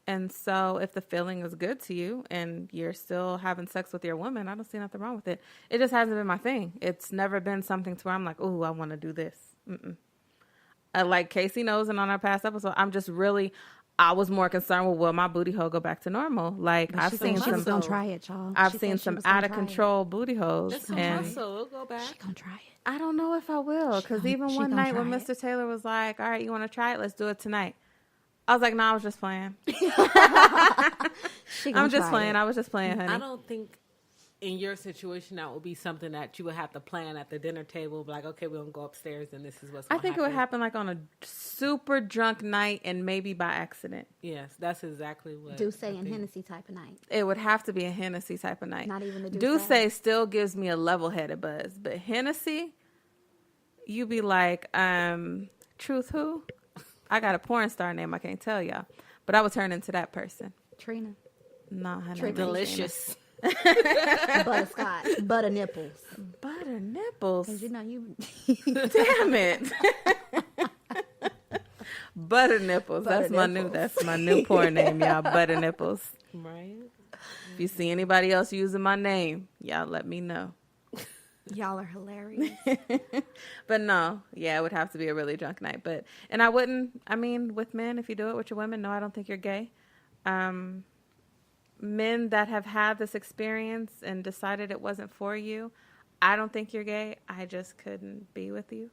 S2: And so if the feeling is good to you and you're still having sex with your woman, I don't see nothing wrong with it. It just hasn't been my thing. It's never been something to where I'm like, ooh, I want to do this. Like Casey knows, and on our past episode, I was more concerned with, will my booty hole go back to normal? Like,
S1: But
S2: I've
S1: she
S2: seen
S1: said she was gonna
S2: some,
S1: try it, y'all.
S2: I've
S1: She
S2: seen
S1: said she
S2: some
S1: was gonna
S2: out of
S1: try it.
S2: control booty holes.
S3: That's some
S2: And
S3: muscle. It'll go back.
S1: She gonna try it.
S2: I don't know if I will. Because even
S1: she
S2: one
S1: gonna
S2: night when
S1: try
S2: Mr. Taylor was like, all right, you want to try it? Let's do it tonight. I was like, no, I was just playing.
S1: She gonna
S2: I'm just
S1: try
S2: playing.
S1: it.
S2: I was just playing, honey.
S3: I don't think in your situation that would be something that you would have to plan at the dinner table. Like, okay, we're going to go upstairs and this is what's
S2: I
S3: going to happen.
S2: think it would happen like on a super drunk night and maybe by accident.
S3: Yes, that's exactly what.
S1: Douce
S3: I
S1: and
S3: think.
S1: Hennessy type of night.
S2: It would have to be a Hennessy type of night.
S1: Not even the Douce.
S2: Douce still gives me a level-headed buzz. But Hennessy, you be like, Truth who? I got a porn star name. I can't tell y'all. But I would turn into that person.
S1: Trina.
S2: No, honey.
S1: Trina.
S3: Delicious.
S1: Butterscotch. Butter nipples.
S2: Butter nipples.
S1: Because you know you...
S2: Damn it. Butter nipples.
S1: Butter
S2: That's my new porn name, y'all. Butter nipples.
S3: Right?
S2: If you see anybody else using my name, y'all let me know.
S1: Y'all are hilarious.
S2: But no, yeah, it would have to be a really drunk night. And I wouldn't, with men, if you do it with your women, no, I don't think you're gay. Men that have had this experience and decided it wasn't for you, I don't think you're gay. I just couldn't be with you.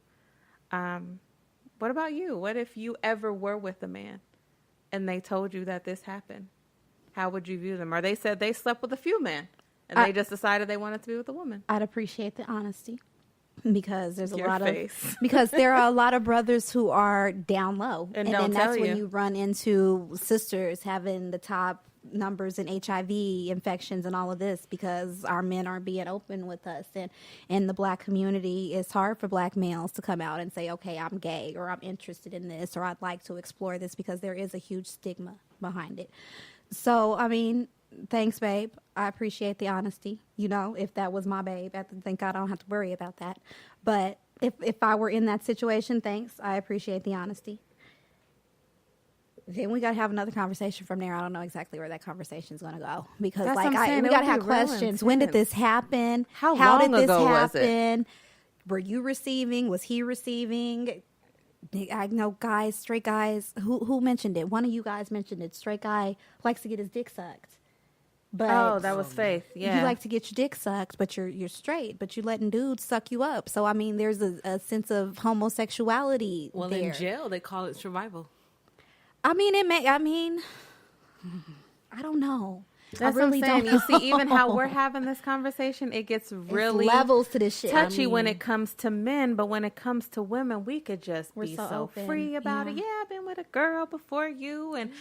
S2: What about you? What if you ever were with a man and they told you that this happened? How would you view them? Or they said they slept with a few men and they just decided they wanted to be with a woman.
S1: I'd appreciate the honesty because there's
S2: Your
S1: a lot
S2: face.
S1: of because there are a lot of brothers who are down low,
S2: And
S1: then
S2: don't
S1: that's
S2: tell
S1: when
S2: you.
S1: you run into sisters having the top numbers in HIV infections and all of this because our men aren't being open with us. And in the black community, it's hard for black males to come out and say, okay, I'm gay or I'm interested in this or I'd like to explore this because there is a huge stigma behind it. So, thanks, babe. I appreciate the honesty. If that was my babe, thank God I don't have to worry about that. But if I were in that situation, thanks. I appreciate the honesty. Then we got to have another conversation from there. I don't know exactly where that conversation is going to go because,
S2: That's
S1: like,
S2: what I'm saying.
S1: we
S2: It
S1: got to
S2: would
S1: have
S2: be real
S1: questions. When did
S2: intense.
S1: this happen?
S2: How
S1: did
S2: long
S1: this
S2: ago was it?
S1: happen? Were you receiving? Was he receiving? I know guys, straight guys. Who mentioned it? One of you guys mentioned it. Straight guy likes to get his dick sucked. But
S2: Oh, that was Faith. Yeah.
S1: you like to get your dick sucked, but you're straight, but you're letting dudes suck you up. So I mean, there's a sense of homosexuality
S3: Well,
S1: there.
S3: in jail, they call it survival.
S1: I mean, I don't know.
S2: That's
S1: I really
S2: what I'm saying.
S1: don't.
S2: You see, even how
S1: know.
S2: we're having this conversation, it gets really
S1: It's levels to this shit.
S2: touchy when it comes to men, but when it comes to women, we could just
S1: We're
S2: be
S1: so
S2: so
S1: open.
S2: free about it.
S1: Yeah.
S2: Yeah, I've been with a girl before you, and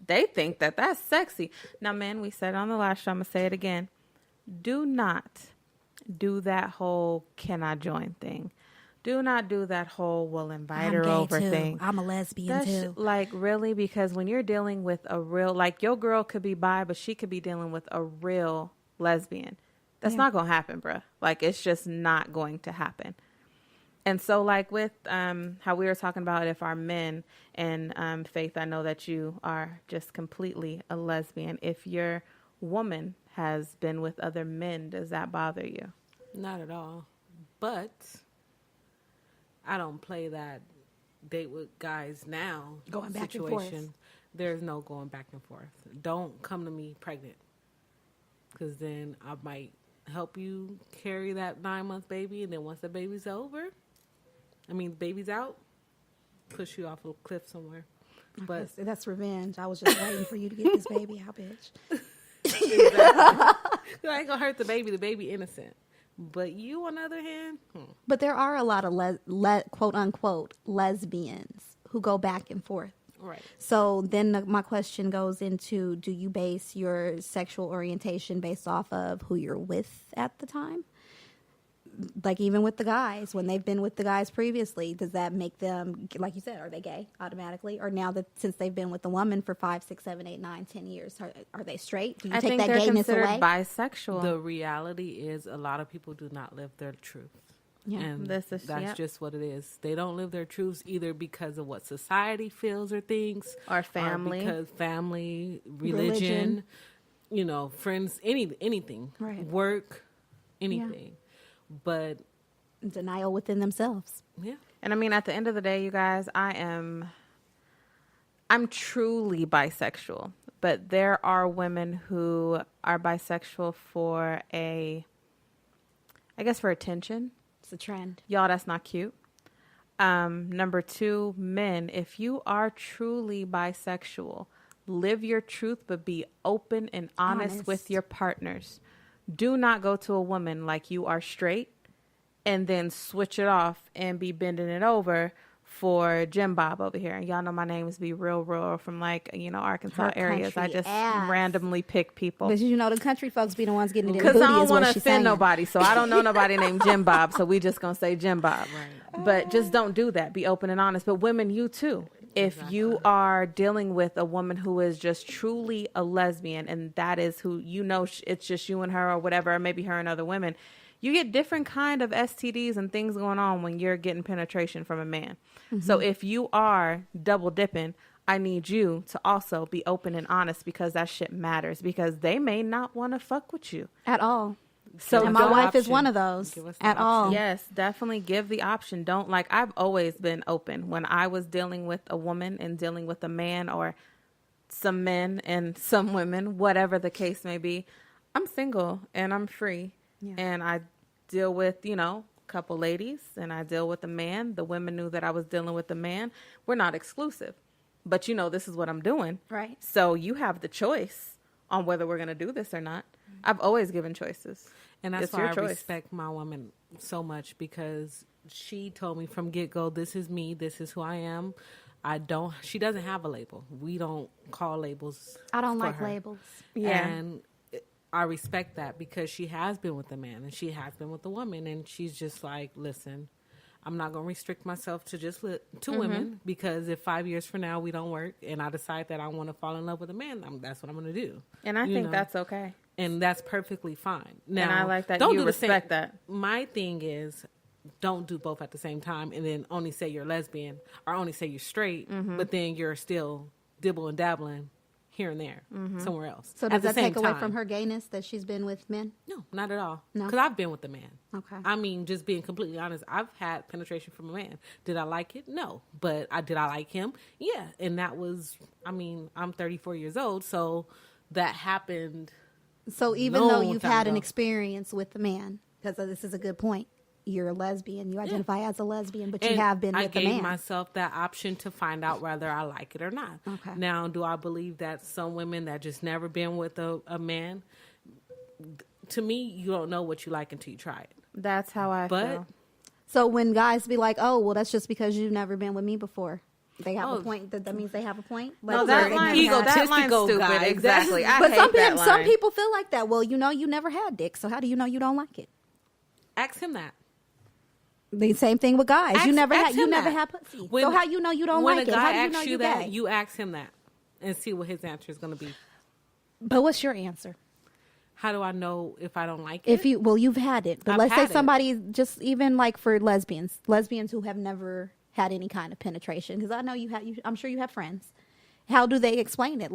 S2: they think that that's sexy. Now, men, we said it on the last show, I'm going to say it again. Do not do that whole can I join thing. Do not do that whole we'll invite
S1: I'm
S2: her
S1: gay
S2: over
S1: too.
S2: thing.
S1: I'm a lesbian too.
S2: Like, really? Because when you're dealing with a real, like, your girl could be bi, but she could be dealing with a real lesbian. That's not going to happen, bruh. Like, it's just not going to happen. And so, like, with how we were talking about if our men, and Faith, I know that you are just completely a lesbian. If your woman has been with other men, does that bother you?
S3: Not at all. But I don't play that date with guys now
S1: Going back and
S3: situation.
S1: forth.
S3: There's no going back and forth. Don't come to me pregnant, because then I might help you carry that 9-month baby, and then once the baby's over, the baby's out, push you off a cliff somewhere. But
S1: That's revenge. I was just waiting for you to get this baby out, bitch.
S3: I ain't gonna hurt the baby. The baby innocent. But you, on the other hand,
S1: But there are a lot of quote unquote lesbians who go back and forth.
S3: right.
S1: So then my question goes into, do you base your sexual orientation based off of who you're with at the time? Like, even with the guys, when they've been with the guys previously, does that make them, like you said, are they gay automatically? Or now that since they've been with the woman for 5, 6, 7, 8, 9, 10 years, are they straight? Do you
S2: I
S1: take
S2: think
S1: that
S2: they're
S1: gayness
S2: considered
S1: away?
S2: bisexual.
S3: The reality is a lot of people do not live their truth.
S1: Yeah.
S3: And
S2: That's
S3: just what it is. They don't live their truths either because of what society feels or thinks.
S2: Or family.
S3: Or because family, religion, friends, anything.
S1: Right.
S3: Work, anything. But
S1: Denial within themselves.
S3: yeah.
S2: And at the end of the day, you guys, I'm truly bisexual, but there are women who are bisexual for for attention.
S1: It's a trend.
S2: Y'all, that's not cute. Number 2, men, if you are truly bisexual, live your truth, but be open and honest with your partners. Do not go to a woman like you are straight and then switch it off and be bending it over for Jim Bob over here. And y'all know my name is be real from Arkansas
S1: Her
S2: areas. I
S1: country
S2: just
S1: ass.
S2: randomly pick people.
S1: But the country folks be the ones getting it in the
S2: Because
S1: booty
S2: I don't
S1: is
S2: want
S1: what
S2: to
S1: she's
S2: offend
S1: saying.
S2: nobody, so I don't know nobody named Jim Bob, so we just gonna say Jim Bob.
S3: Right.
S2: But just don't do that. Be open and honest. But women, you too. If you are dealing with a woman who is just truly a lesbian, and that is who it's just you and her, or whatever, or maybe her and other women, you get different kind of STDs and things going on when you're getting penetration from a man. Mm-hmm. So if you are double dipping, I need you to also be open and honest, because that shit matters, because they may not want to fuck with you
S1: At all.
S2: So
S1: And my wife is one of those. At all.
S2: Yes, definitely give the option. Don't I've always been open when I was dealing with a woman and dealing with a man, or some men and some women, whatever the case may be. I'm single and I'm free. Yeah. And I deal with, a couple ladies, and I deal with a man. The women knew that I was dealing with a man. We're not exclusive, but this is what I'm doing.
S1: Right.
S2: So you have the choice on whether we're going to do this or not. I've always given choices.
S3: And that's
S2: It's
S3: why
S2: your
S3: I
S2: choice.
S3: respect my woman so much, because she told me from get-go, this is me, this is who I am. She doesn't have a label. We don't call labels.
S1: I don't
S3: for
S1: like
S3: her.
S1: labels.
S2: Yeah.
S3: And I respect that, because she has been with a man and she has been with a woman, and she's just like, listen, I'm not going to restrict myself to just two women, because if 5 years from now we don't work and I decide that I want to fall in love with a man, that's what I'm going to do.
S2: And I think that's okay.
S3: And that's perfectly fine. Now,
S2: and I like that
S3: don't
S2: you
S3: do
S2: respect
S3: the same.
S2: that.
S3: My thing is, don't do both at the same time and then only say you're lesbian or only say you're straight, but then you're still dibble and dabbling here and there, somewhere else.
S1: So does that take away from her gayness that she's been with men?
S3: No, not at all.
S1: No?
S3: Because I've been with a man.
S1: Okay.
S3: I mean, just being completely honest, I've had penetration from a man. Did I like it? No. But did I like him? Yeah. And that was, I mean, I'm 34 years old, so that happened.
S1: So even though
S3: long
S1: you've
S3: time
S1: had an
S3: ago.
S1: experience with a man, because this is a good point, you're a lesbian, you identify as a lesbian, but you
S3: And
S1: have been
S3: I
S1: with a
S3: gave
S1: man.
S3: myself that option to find out whether I like it or not.
S1: Okay.
S3: Now, do I believe that some women that just never been with a man, to me, you don't know what you like until you try it.
S2: That's how I feel.
S1: So when guys be like, oh, well, that's just because you've never been with me before. They have a
S3: Oh.
S1: point. That means they have a point.
S2: No,
S1: Like,
S2: that
S1: they
S2: line,
S1: never had-
S2: that line's
S3: Egotistical
S2: stupid.
S3: guys.
S2: Exactly. I
S1: But
S2: hate
S1: some
S2: that
S1: people, some
S2: line.
S1: people feel like that. Well, you never had dick, so how do you know you don't like it?
S3: Ask him that.
S1: The same thing with guys.
S3: Ask-
S1: you never
S3: ask him
S1: had
S3: that.
S1: pussy.
S3: When-
S1: so how you know you don't
S3: when
S1: like
S3: a
S1: it?
S3: guy
S1: How do you
S3: asks
S1: know
S3: you
S1: you're
S3: that,
S1: gay?
S3: you ask him that and see what his answer is going to be.
S1: But what's your answer?
S3: How do I know if I don't like it?
S1: If you've had it, but
S3: I've
S1: let's say
S3: had it.
S1: somebody just even like for lesbians who have never had any kind of penetration, because I know I'm sure you have friends. How do they explain it?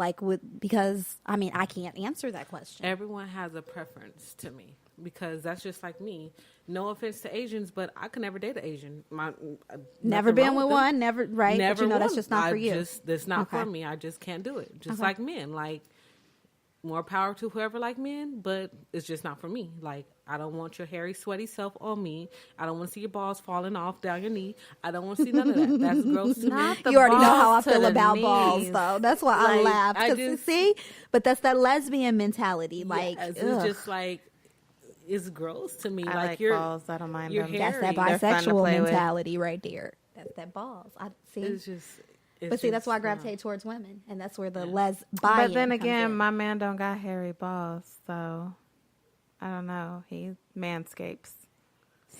S1: Because I mean, I can't answer that question.
S3: Everyone has a preference to me because that's just like me. No offense to Asians, but I could never date an Asian.
S1: Never
S3: nothing
S1: been
S3: wrong
S1: with
S3: them.
S1: one, never right.
S3: Never
S1: but you know that's
S3: won.
S1: just not for you.
S3: That's not
S1: Okay.
S3: for me. I just can't do it. Just
S1: Okay.
S3: like men. Like, more power to whoever like men, but it's just not for me. Like, I don't want your hairy, sweaty self on me. I don't want to see your balls falling off down your knee. I don't want to see none of that. That's gross to me.
S2: The
S1: You already know how I
S2: balls to
S1: feel
S2: the
S1: about balls,
S2: knees.
S1: though. That's why I
S3: Like,
S1: laugh.
S3: I
S1: 'Cause
S3: just-
S1: see, but that's that lesbian mentality. Like,
S3: Yes,
S1: ugh.
S3: it's just like, it's gross to me.
S2: I like
S3: you're,
S2: balls. I don't mind
S3: you're
S2: them.
S3: hairy.
S1: that's that
S2: They're fun to
S1: bisexual
S2: play with.
S1: mentality right there. That's that balls. I see.
S3: It's just. It's
S1: But see, that's
S3: just
S1: why I
S3: not.
S1: gravitate towards women, and that's where the lesbian.
S2: But then
S1: comes
S2: again,
S1: in.
S2: my man don't got hairy balls, so I don't know. He manscapes,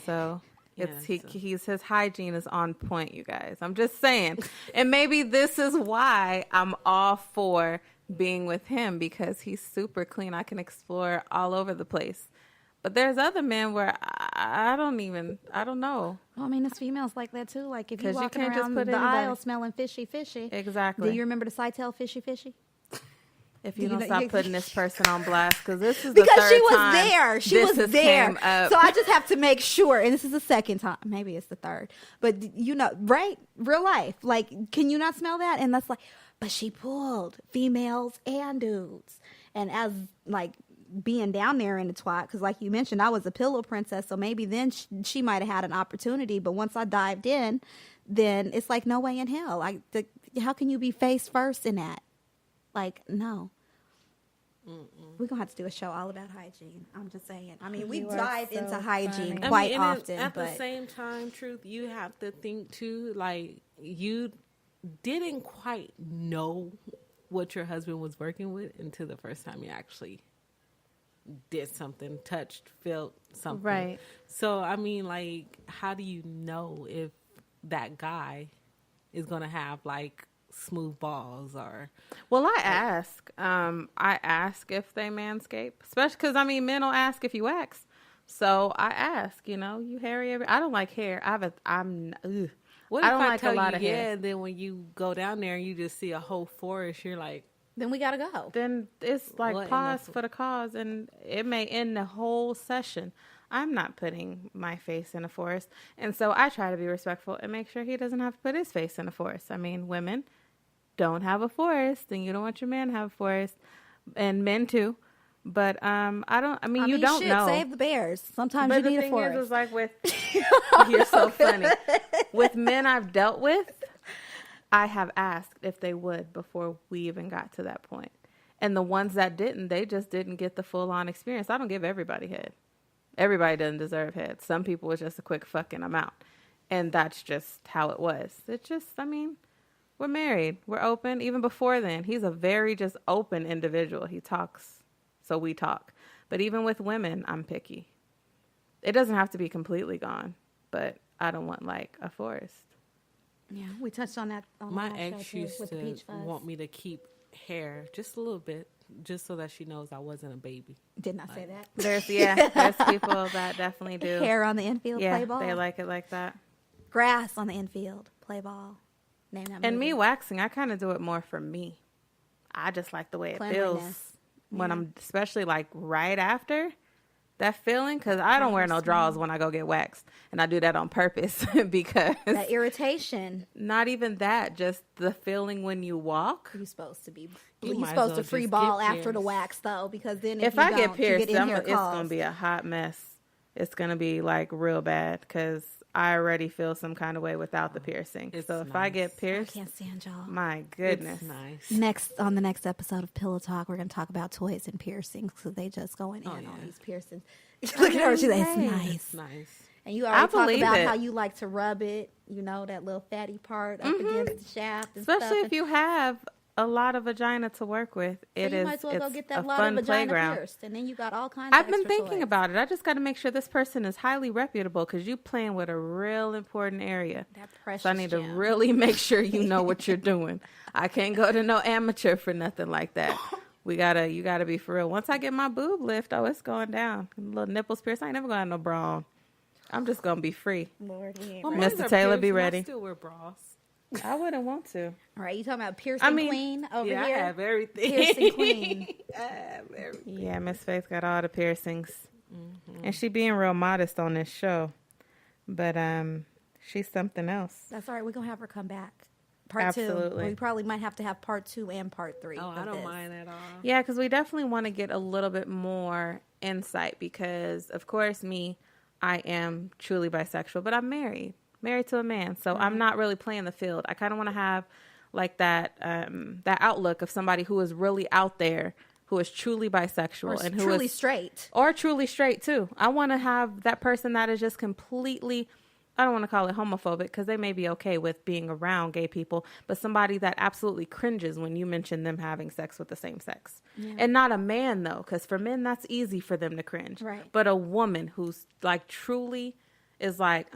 S2: so it's
S3: Yeah, so-
S2: his hygiene is on point. You guys, I'm just saying, and maybe this is why I'm all for being with him because he's super clean. I can explore all over the place. But there's other men where I don't know.
S1: Well, I mean, there's females like that too. Like if you
S2: 'Cause you
S1: walking
S2: can't just
S1: around
S2: put
S1: the
S2: anybody-
S1: aisle smelling fishy.
S2: Exactly.
S1: Do you remember the Sitel fishy?
S2: If
S1: Do
S2: you
S1: you
S2: don't
S1: know-
S2: stop putting this person on blast, because this is the
S1: Because
S2: third
S1: she was
S2: time
S1: there. She
S2: this
S1: was
S2: has
S1: there.
S2: came up.
S1: So I just have to make sure. And this is the second time. Maybe it's the third. But you know, right? Real life. Like, can you not smell that? And that's like, but she pulled females and dudes. And as like being down there in the twat, because like you mentioned, I was a pillow princess. So maybe then she might have had an opportunity. But once I dived in, then it's like no way in hell. How can you be face first in that? Like, no. We're going to have to do a show all about hygiene. I'm just saying. I mean, we
S2: You are
S1: dive
S2: so
S1: into hygiene
S2: funny.
S1: quite
S3: and
S1: often.
S3: at
S1: but
S3: the same time, Truth, you have to think too, like, you didn't quite know what your husband was working with until the first time you actually did something, touched, felt something.
S2: Right.
S3: So, I mean, like, how do you know if that guy is going to have, like, smooth balls or...
S2: Well, I ask. I ask if they manscape, especially because I mean, men will ask if you ask. So I ask. You know, you hairy. I don't like hair.
S3: What
S2: I
S3: if
S2: don't
S3: I
S2: like
S3: tell
S2: a lot
S3: you,
S2: of
S3: yeah,
S2: hair.
S3: then when you go down there and you just see a whole forest, you're like,
S1: then we got to go.
S2: Then it's like
S3: What in
S2: pause
S3: the-
S2: for the cause, and it may end the whole session. I'm not putting my face in a forest, and so I try to be respectful and make sure he doesn't have to put his face in a forest. I mean, women don't have a forest, and you don't want your man to have a forest, and men too. But I mean, you don't
S1: shit,
S2: know.
S1: Save the bears. Sometimes
S2: But
S1: you
S2: the
S1: need a
S2: thing
S1: forest.
S2: is like with you're so funny. With men I've dealt with, I have asked if they would before we even got to that point. And the ones that didn't, they just didn't get the full on experience. I don't give everybody head. Everybody doesn't deserve head. Some people was just a quick fucking I'm out. And that's just how it was. It just, I mean, we're married. We're open. Even before then, he's a very just open individual. He talks, so we talk. But even with women, I'm picky. It doesn't have to be completely gone, but I don't want like a forest.
S1: Yeah, we touched on that. On
S3: my
S1: the last show,
S3: ex
S1: too,
S3: used
S1: with the
S3: to
S1: peach fuzz.
S3: want me to keep hair just a little bit, just so that she knows I wasn't a baby.
S1: Did not say that.
S2: There's people that definitely do.
S1: Hair on the infield,
S2: Yeah,
S1: play ball.
S2: they like it like that.
S1: Grass on the infield, play ball. Name that
S2: And
S1: movie.
S2: me waxing, I kind of do it more for me. I just like the way it feels when I'm, especially like right after that feeling, because I don't wear no drawers when I go get waxed, and I do that on purpose because
S1: that irritation.
S2: Not even that, just the feeling when you walk.
S1: You're supposed to be.
S3: You
S1: You're
S3: might
S1: supposed
S3: as
S1: to
S3: well
S1: free
S3: just
S1: ball
S3: get
S1: after the
S3: pierced.
S1: wax, though, because then
S2: If
S1: you
S2: I
S1: don't,
S2: get pierced,
S1: you get in here
S2: it's going to be a hot mess. It's going to be like real bad because I already feel some kind of way without the piercing. So if I get
S1: I
S2: pierced,
S1: can't stand y'all.
S2: my goodness.
S3: It's nice.
S1: On the next episode of Pillow Talk, we're going to talk about toys and piercings because they just going in on these piercings. Look at her. She's like, it's nice.
S3: It's nice.
S1: And you already talk
S2: believe
S1: about
S2: it.
S1: how you like to rub it, you know, that little fatty part up against the shaft. And
S2: Especially
S1: stuff.
S2: if you have a lot of vagina to work with.
S1: So you might as well go get that
S2: a
S1: lot
S2: fun
S1: of vagina
S2: playground.
S1: pierced, and then you got all kinds.
S2: I've
S1: of
S2: been
S1: extra
S2: thinking
S1: toys.
S2: about it. I just got to make sure this person is highly reputable because you playing with a real important area.
S1: That precious
S2: So I need to
S1: gem.
S2: really make sure you know what you're doing. I can't go to no amateur for nothing like that. You gotta be for real. Once I get my boob lift, it's going down. Little nipples pierced. I ain't never gonna have no bra on. I'm just gonna be free.
S1: Lord, we ain't
S3: Well,
S1: ready.
S2: Mr.
S3: mine's are
S2: Taylor, be
S3: pierced, and
S2: ready.
S3: I still wear bras.
S2: I wouldn't want to.
S1: All right, you talking about piercing queen over
S3: Yeah,
S1: here?
S3: I have everything.
S1: Piercing queen.
S3: I have everything.
S2: Yeah, Miss Faith got all the piercings, and she being real modest on this show, but she's something else.
S1: That's all right. We're gonna have her come back. Part
S2: Absolutely.
S1: 2. We probably might have to have part 2 and part 3.
S3: Oh, I
S1: of
S3: don't
S1: this.
S3: mind at all.
S2: Yeah, because we definitely want to get a little bit more insight because, of course, I am truly bisexual, but I'm married to a man. So I'm not really playing the field. I kind of want to have like that outlook of somebody who is really out there, who is truly bisexual
S1: Or
S2: and who
S1: truly
S2: is
S1: straight.
S2: or truly straight too. I want to have that person that is just completely, I don't want to call it homophobic because they may be okay with being around gay people, but somebody that absolutely cringes when you mention them having sex with the same sex. Yeah. And not a man though, because for men, that's easy for them to cringe.
S1: Right.
S2: But a woman who's like truly is like,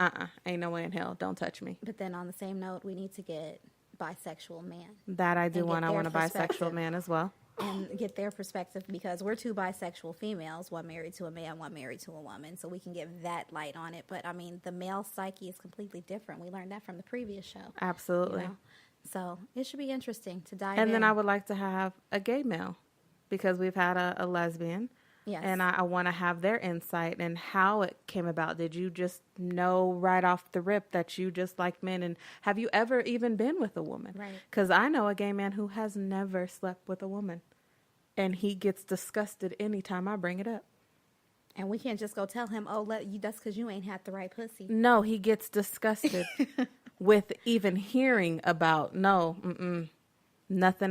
S2: ain't no way in hell, don't touch me.
S1: But then on the same note, we need to get bisexual man.
S2: That I do want. I want a bisexual
S1: perspective.
S2: man as well.
S1: And get their perspective because we're 2 bisexual females, one married to a man, one married to a woman. So we can give that light on it. But I mean, the male psyche is completely different. We learned that from the previous show.
S2: Absolutely.
S1: You know? So it should be interesting to dive in.
S2: And then I would like to have a gay male because we've had a lesbian.
S1: Yes.
S2: And I want to have their insight and how it came about. Did you just know right off the rip that you just like men? And have you ever even been with a woman?
S1: Right.
S2: Because I know a gay man who has never slept with a woman. And he gets disgusted anytime I bring it up.
S1: And we can't just go tell him, that's because you ain't had the right pussy.
S2: No, he gets disgusted with even hearing about, nothing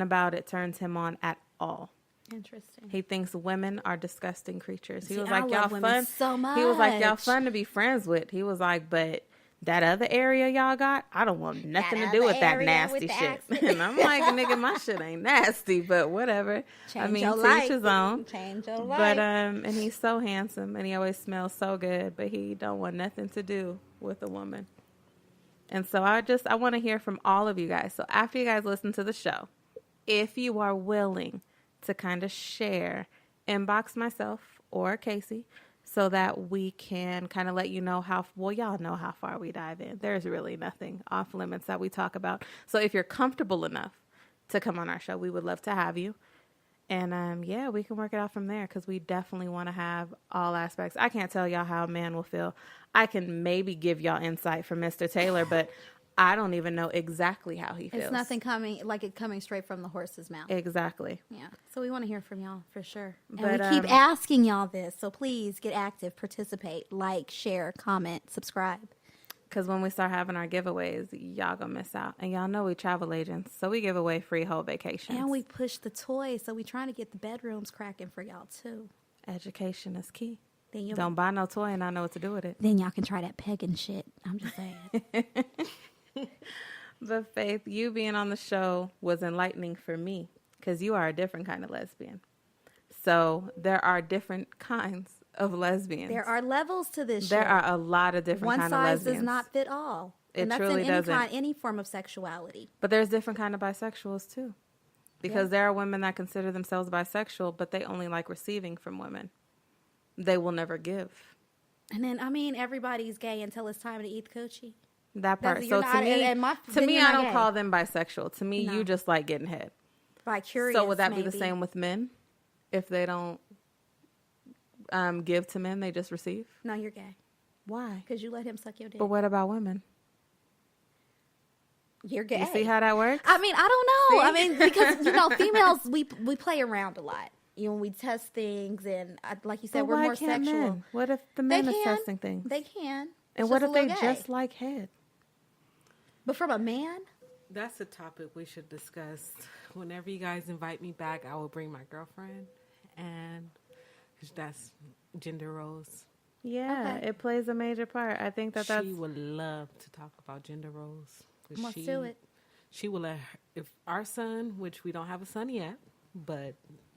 S2: about it turns him on at all.
S1: Interesting.
S2: He thinks women are disgusting creatures. He
S1: See,
S2: was
S1: I
S2: like,
S1: love
S2: y'all
S1: women
S2: fun.
S1: so
S2: He was like, y'all
S1: much.
S2: fun to be friends with. He was like, but that other area y'all got, I don't want nothing to
S1: That
S2: do with
S1: other
S2: that
S1: area
S2: nasty
S1: with the
S2: shit.
S1: accent.
S2: And I'm like, nigga, my shit ain't nasty, but whatever.
S1: Change
S2: to
S1: your
S2: each
S1: life.
S2: his own.
S1: Change your life.
S2: But and he's so handsome and he always smells so good, but he don't want nothing to do with a woman. And so I want to hear from all of you guys. So after you guys listen to the show, if you are willing to kind of share, inbox myself or Casey so that we can kind of let you know y'all know how far we dive in. There's really nothing off limits that we talk about. So if you're comfortable enough to come on our show, we would love to have you. And we can work it out from there because we definitely want to have all aspects. I can't tell y'all how a man will feel. I can maybe give y'all insight from Mr. Taylor, but I don't even know exactly how he feels.
S1: It's nothing coming straight from the horse's mouth.
S2: Exactly.
S1: Yeah. So we want to hear from y'all for sure. And
S2: But,
S1: we keep asking y'all this. So please get active, participate, like, share, comment, subscribe.
S2: Because when we start having our giveaways, y'all gonna miss out. And y'all know we travel agents, so we give away free whole vacations.
S1: And we push the toys. So we trying to get the bedrooms cracking for y'all too.
S2: Education is key.
S1: Then
S2: Don't buy no toy and not know what to do with it.
S1: Then y'all can try that pegging shit. I'm just saying.
S2: But Faith, you being on the show was enlightening for me because you are a different kind of lesbian. So there are different kinds of lesbians.
S1: There are levels to this
S2: There
S1: shit.
S2: are a lot of different
S1: One
S2: kind of
S1: size
S2: lesbians.
S1: does not fit all.
S2: It
S1: And that's
S2: truly
S1: in
S2: doesn't.
S1: any form of sexuality.
S2: But there's different kind of bisexuals too. Because there are women that consider themselves bisexual, but they only like receiving from women. They will never give.
S1: And then, everybody's gay until it's time to eat the coochie.
S2: That part.
S1: You're
S2: So
S1: not-
S2: to me,
S1: and then you're
S2: I
S1: not
S2: don't
S1: gay.
S2: call them bisexual. To me,
S1: No.
S2: you just like getting head.
S1: By curious,
S2: So would that be the
S1: maybe.
S2: same with men? If they don't give to men, they just receive?
S1: No, you're gay.
S2: Why?
S1: Because you let him suck your dick.
S2: But what about women?
S1: You're gay.
S2: You see how that works?
S1: I mean, I don't know. I mean, because, females, we play around a lot. We test things, and like you said,
S2: But
S1: we're
S2: why
S1: more
S2: can't
S1: sexual.
S2: Men? What if the
S1: They
S2: men is
S1: can.
S2: testing things?
S1: They can.
S2: And
S1: It's
S2: what
S1: just
S2: if
S1: a
S2: they
S1: little gay.
S2: just like head?
S1: But from a man?
S3: That's a topic we should discuss. Whenever you guys invite me back, I will bring my girlfriend, and that's gender roles.
S2: Yeah,
S1: Okay.
S2: it plays a major part. I think that's...
S3: She would love to talk about gender roles.
S1: Let's do it.
S3: She will let if our son, which we don't have a son yet,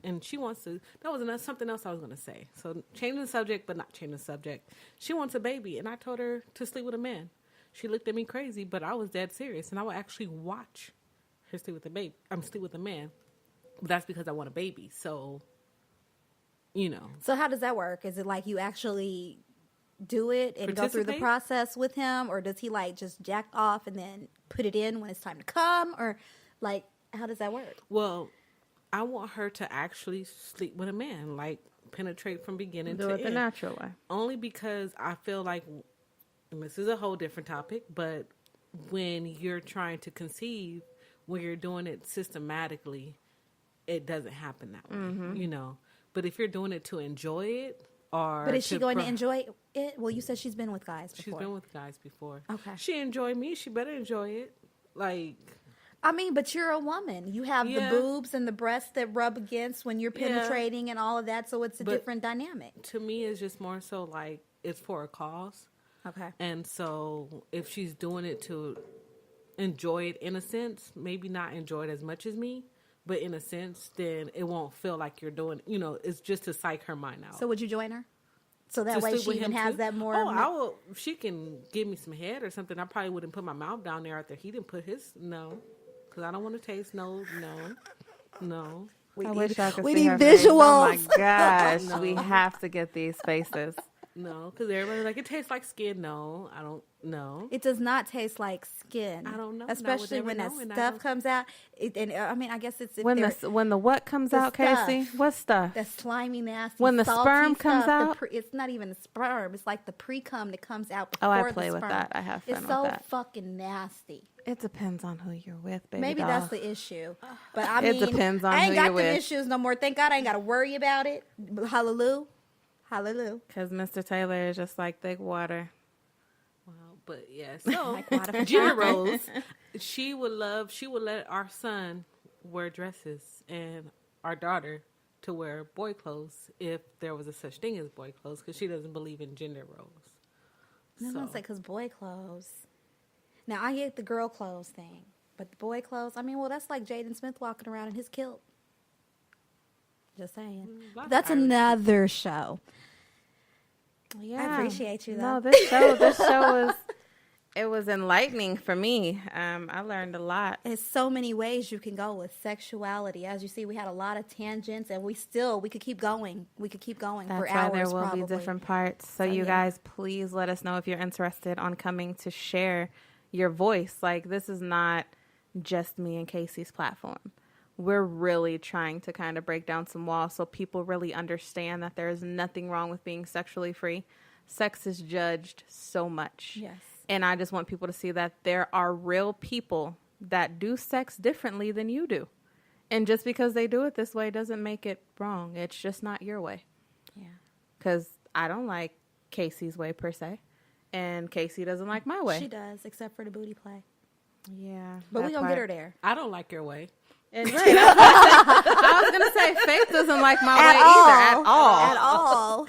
S3: and she wants to. That was something else I was going to say. So changing the subject, but not changing the subject. She wants a baby, and I told her to sleep with a man. She looked at me crazy, but I was dead serious, and I would actually watch her sleep with a baby. Sleep with a man, but that's because I want a baby. So,
S1: So how does that work? Is it like you actually do it and go through the
S3: Participate?
S1: process with him, or does he like just jack off and then put it in when it's time to come, or like how does that work?
S3: Well, I want her to actually sleep with a man, like penetrate from beginning
S2: do
S3: to
S2: it the
S3: end.
S2: natural way.
S3: Only because I feel like, and this is a whole different topic, but when you're trying to conceive, when you're doing it systematically, it doesn't happen that way, But if you're doing it to enjoy it,
S1: But is she going to enjoy it? Well, you said she's been with guys before.
S3: She's been with guys before.
S1: Okay.
S3: She enjoyed me. She better enjoy it. Like,
S1: I mean, but you're a woman. You have the
S3: Yeah.
S1: boobs and the breasts that rub against when you're
S3: Yeah.
S1: penetrating and all of that, so it's a
S3: But
S1: different dynamic.
S3: to me, it's just more so like it's for a cause.
S1: Okay.
S3: And so if she's doing it to enjoy it in a sense, maybe not enjoy it as much as me, but in a sense, then it won't feel like you're doing, it's just to psych her mind out.
S1: So would you join her? So that
S3: To
S1: way
S3: sleep
S1: she
S3: with
S1: even
S3: him
S1: has
S3: too?
S1: that more.
S3: Oh, I will. If she can give me some head or something, I probably wouldn't put my mouth down there after he didn't put his, because I don't want to taste no.
S2: I wish I could
S1: we
S2: see
S1: need
S2: her face. Oh my
S1: visuals.
S2: gosh,
S3: No.
S2: we have to get these faces.
S3: No, because everybody's like, it tastes like skin. No, I don't know.
S1: It does not taste like skin.
S3: I don't know. I would
S1: Especially
S3: never
S1: when that
S3: know, and I
S1: stuff
S3: don't-
S1: comes out. I mean, I guess it's if
S2: When
S1: they're-
S2: when the what comes
S1: the
S2: out, Casey?
S1: stuff.
S2: What stuff?
S1: the slimy, nasty,
S2: When the
S1: salty
S2: sperm comes
S1: stuff,
S2: out?
S1: it's not even the sperm. It's like the pre-cum that comes out
S2: Oh,
S1: before
S2: I play
S1: the
S2: with
S1: sperm.
S2: that. I have fun
S1: It's
S2: with
S1: so
S2: that.
S1: fucking nasty.
S2: It depends on who you're with, baby.
S1: Maybe
S2: doll.
S1: that's the issue. But I
S2: It
S1: mean,
S2: depends on
S1: I ain't
S2: who
S1: got
S2: you're
S1: them
S2: with.
S1: issues no more. Thank God I ain't got to worry about it. Hallelujah. Hallelujah.
S2: Because Mr. Taylor is just like thick water.
S3: Well, but yeah, so
S1: Like water from
S3: gender
S1: China.
S3: roles. She would let our son wear dresses and our daughter to wear boy clothes if there was a such thing as boy clothes, because she doesn't believe in gender roles.
S1: No,
S3: So-
S1: it's like, because boy clothes. Now, I get the girl clothes thing, but the boy clothes, I mean, well, that's like Jaden Smith walking around in his kilt. Just saying.
S3: Lots of
S1: That's
S3: Irish
S1: another show.
S2: Yeah.
S1: I appreciate you,
S2: No,
S1: though.
S2: this show was enlightening for me. I learned a lot.
S1: There's so many ways you can go with sexuality. As you see, we had a lot of tangents, and we could keep going. We could keep going
S2: That's
S1: for
S2: why
S1: hours,
S2: there will
S1: probably.
S2: be different parts. So you
S1: yeah.
S2: guys, please let us know if you're interested on coming to share your voice. Like, this is not just me and Casey's platform. We're really trying to kind of break down some walls so people really understand that there is nothing wrong with being sexually free. Sex is judged so much.
S1: Yes.
S2: And I just want people to see that there are real people that do sex differently than you do. And just because they do it this way doesn't make it wrong. It's just not your way.
S1: Yeah.
S2: Because I don't like Casey's way per se. And Casey doesn't like my way.
S1: She does, except for the booty play.
S2: Yeah.
S1: But
S2: that
S1: we going to get her
S2: part.
S1: there.
S3: I don't like your way.
S2: And right, I was going to say, Faith doesn't like my way either at all.
S1: At all.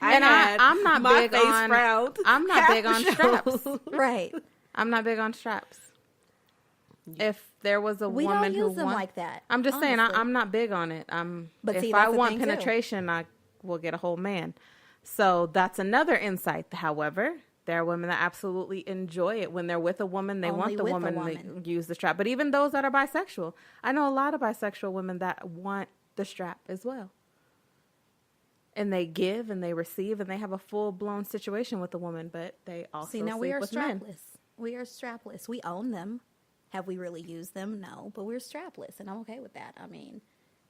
S2: And I'm not
S3: my
S2: big
S3: face
S2: on
S3: frowned
S2: I'm not
S3: half
S2: big
S3: the
S2: on
S3: show.
S2: straps.
S1: Right.
S2: I'm not big on straps. If there was a
S1: We
S2: woman
S1: don't
S2: who
S1: use them
S2: want-
S1: like that.
S2: I'm just saying
S1: honestly.
S2: I'm not big on it.
S1: But
S2: if
S1: see,
S2: I
S1: that's the
S2: want
S1: thing, too.
S2: penetration, I will get a whole man. So that's another insight. However, there are women that absolutely enjoy it. When they're with a woman, they
S1: Only
S2: want the
S1: with a
S2: woman
S1: woman.
S2: to use the strap. But even those that are bisexual, I know a lot of bisexual women that want the strap as well. And they give and they receive and they have a full-blown situation with the woman, but they also
S1: See, now we
S2: sleep
S1: are
S2: with men.
S1: strapless. We are strapless. We own them. Have we really used them? No, but we're strapless, and I'm okay with that. I mean,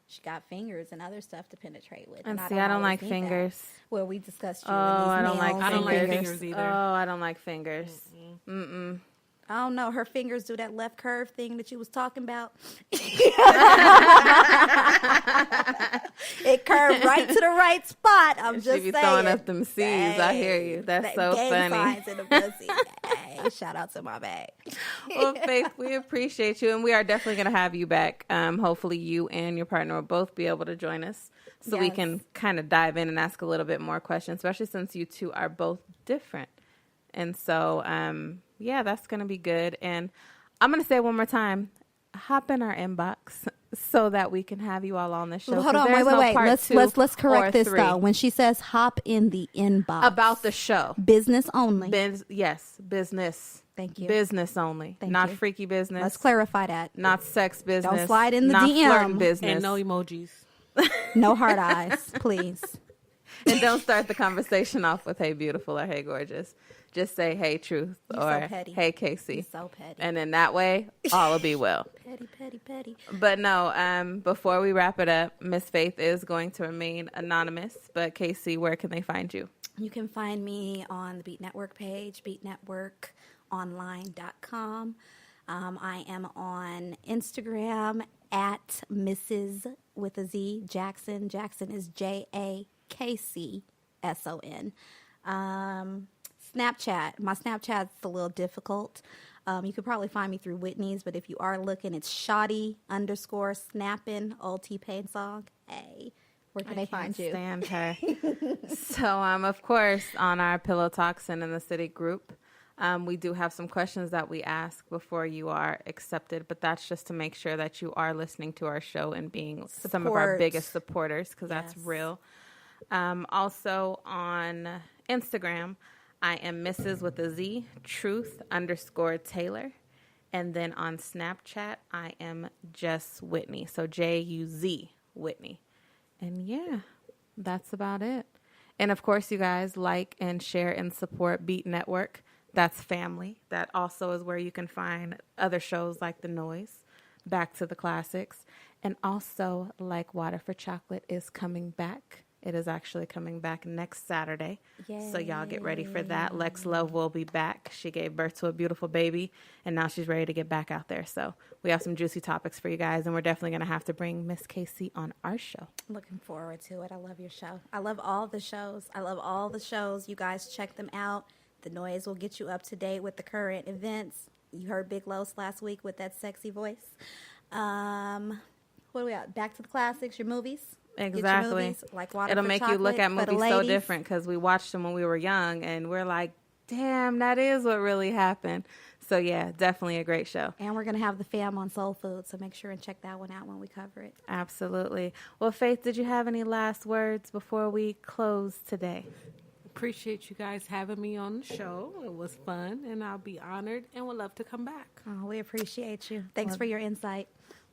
S1: she got fingers and other stuff to penetrate with.
S2: And see, I don't like
S1: always need
S2: fingers.
S1: that. Well, we discussed you
S2: Oh,
S1: and these
S2: I don't like
S1: nails
S3: I don't
S1: and
S3: like fingers either.
S2: Oh, I don't like fingers. Mm-mm.
S1: I don't know. Her fingers do that left curve thing that you was talking about. It curved right to the right spot. I'm just saying.
S2: She be throwing up them C's. I hear you. That's so
S1: gang
S2: funny.
S1: signs in the pussy. Hey, shout out to my bag.
S2: Well, Faith, we appreciate you, and we are definitely going to have you back. Hopefully, you and your partner will both be able to join us, so we can kind of dive in and ask a little bit more questions, especially since you two are both different. And so, yeah, that's going to be good. And I'm going to say it one more time. Hop in our inbox so that we can have you all on the show.
S1: Well, hold on, wait. Let's correct this though. When she says hop in the inbox
S2: about the show,
S1: business only.
S2: Yes, business.
S1: Thank you.
S2: Business only, not freaky business.
S1: Let's clarify that.
S2: Not sex business.
S1: Don't slide in the
S2: not
S1: DM.
S2: Flirt business.
S3: And no emojis.
S1: No hard eyes, please.
S2: And don't start the conversation off with "Hey, beautiful" or "Hey, gorgeous." Just say "Hey, truth" or
S1: so petty.
S2: "Hey, Casey."
S1: You're so petty.
S2: And in that way, all will be well.
S1: Petty.
S2: But no, before we wrap it up, Miss Faith is going to remain anonymous. But Casey, where can they find you?
S1: You can find me on the Beat Network page, beatnetworkonline.com. I am on Instagram at Mrs. with a Z, JaKCson. JaKCson is JaKCson. Snapchat. My Snapchat's a little difficult. You could probably find me through Whitney's, but if you are looking, it's shoddy_snapping, old T-Pain song. Hey, where can they find you?
S2: Stand her. So, of course, on our Pillow Talks and in the City group, we do have some questions that we ask before you are accepted, but that's just to make sure that you are listening to our show and being some of our biggest supporters, because that's real. Also on Instagram, I am Mrs. with a Z, Truth_Taylor. And then on Snapchat, I am Just Whitney. So JUZ Whitney. And yeah, that's about it. And of course, you guys like and share and support Beat Network. That's family. That also is where you can find other shows like The Noise, Back to the Classics. And also, Like Water for Chocolate is coming back. It is actually coming back next Saturday. Yay. So y'all get ready for that. Lex Love will be back. She gave birth to a beautiful baby, and now she's ready to get back out there. So we have some juicy topics for you guys, and we're definitely going to have to bring Miss Casey on our show.
S1: Looking forward to it. I love your show. I love all the shows. You guys check them out. The Noise will get you up to date with the current events. You heard Big Los last week with that sexy voice. What do we got? Back to the Classics, your movies.
S2: Exactly.
S1: Movies, like Water
S2: It'll
S1: for
S2: make
S1: Chocolate,
S2: you look at movies so
S1: ladies.
S2: different because we watched them when we were young and we're like, damn, that is what really happened. So yeah, definitely a great show.
S1: And we're going to have the fam on Soul Food, so make sure and check that one out when we cover it.
S2: Absolutely. Well, Faith, did you have any last words before we close today?
S3: Appreciate you guys having me on the show. It was fun, and I'll be honored and would love to come back.
S1: Oh, we appreciate you. Thanks for your insight.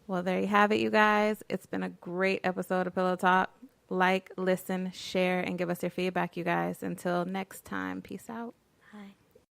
S2: Well, there you have it, you guys. It's been a great episode of Pillow Talk. Like, listen, share, and give us your feedback, you guys. Until next time, peace out.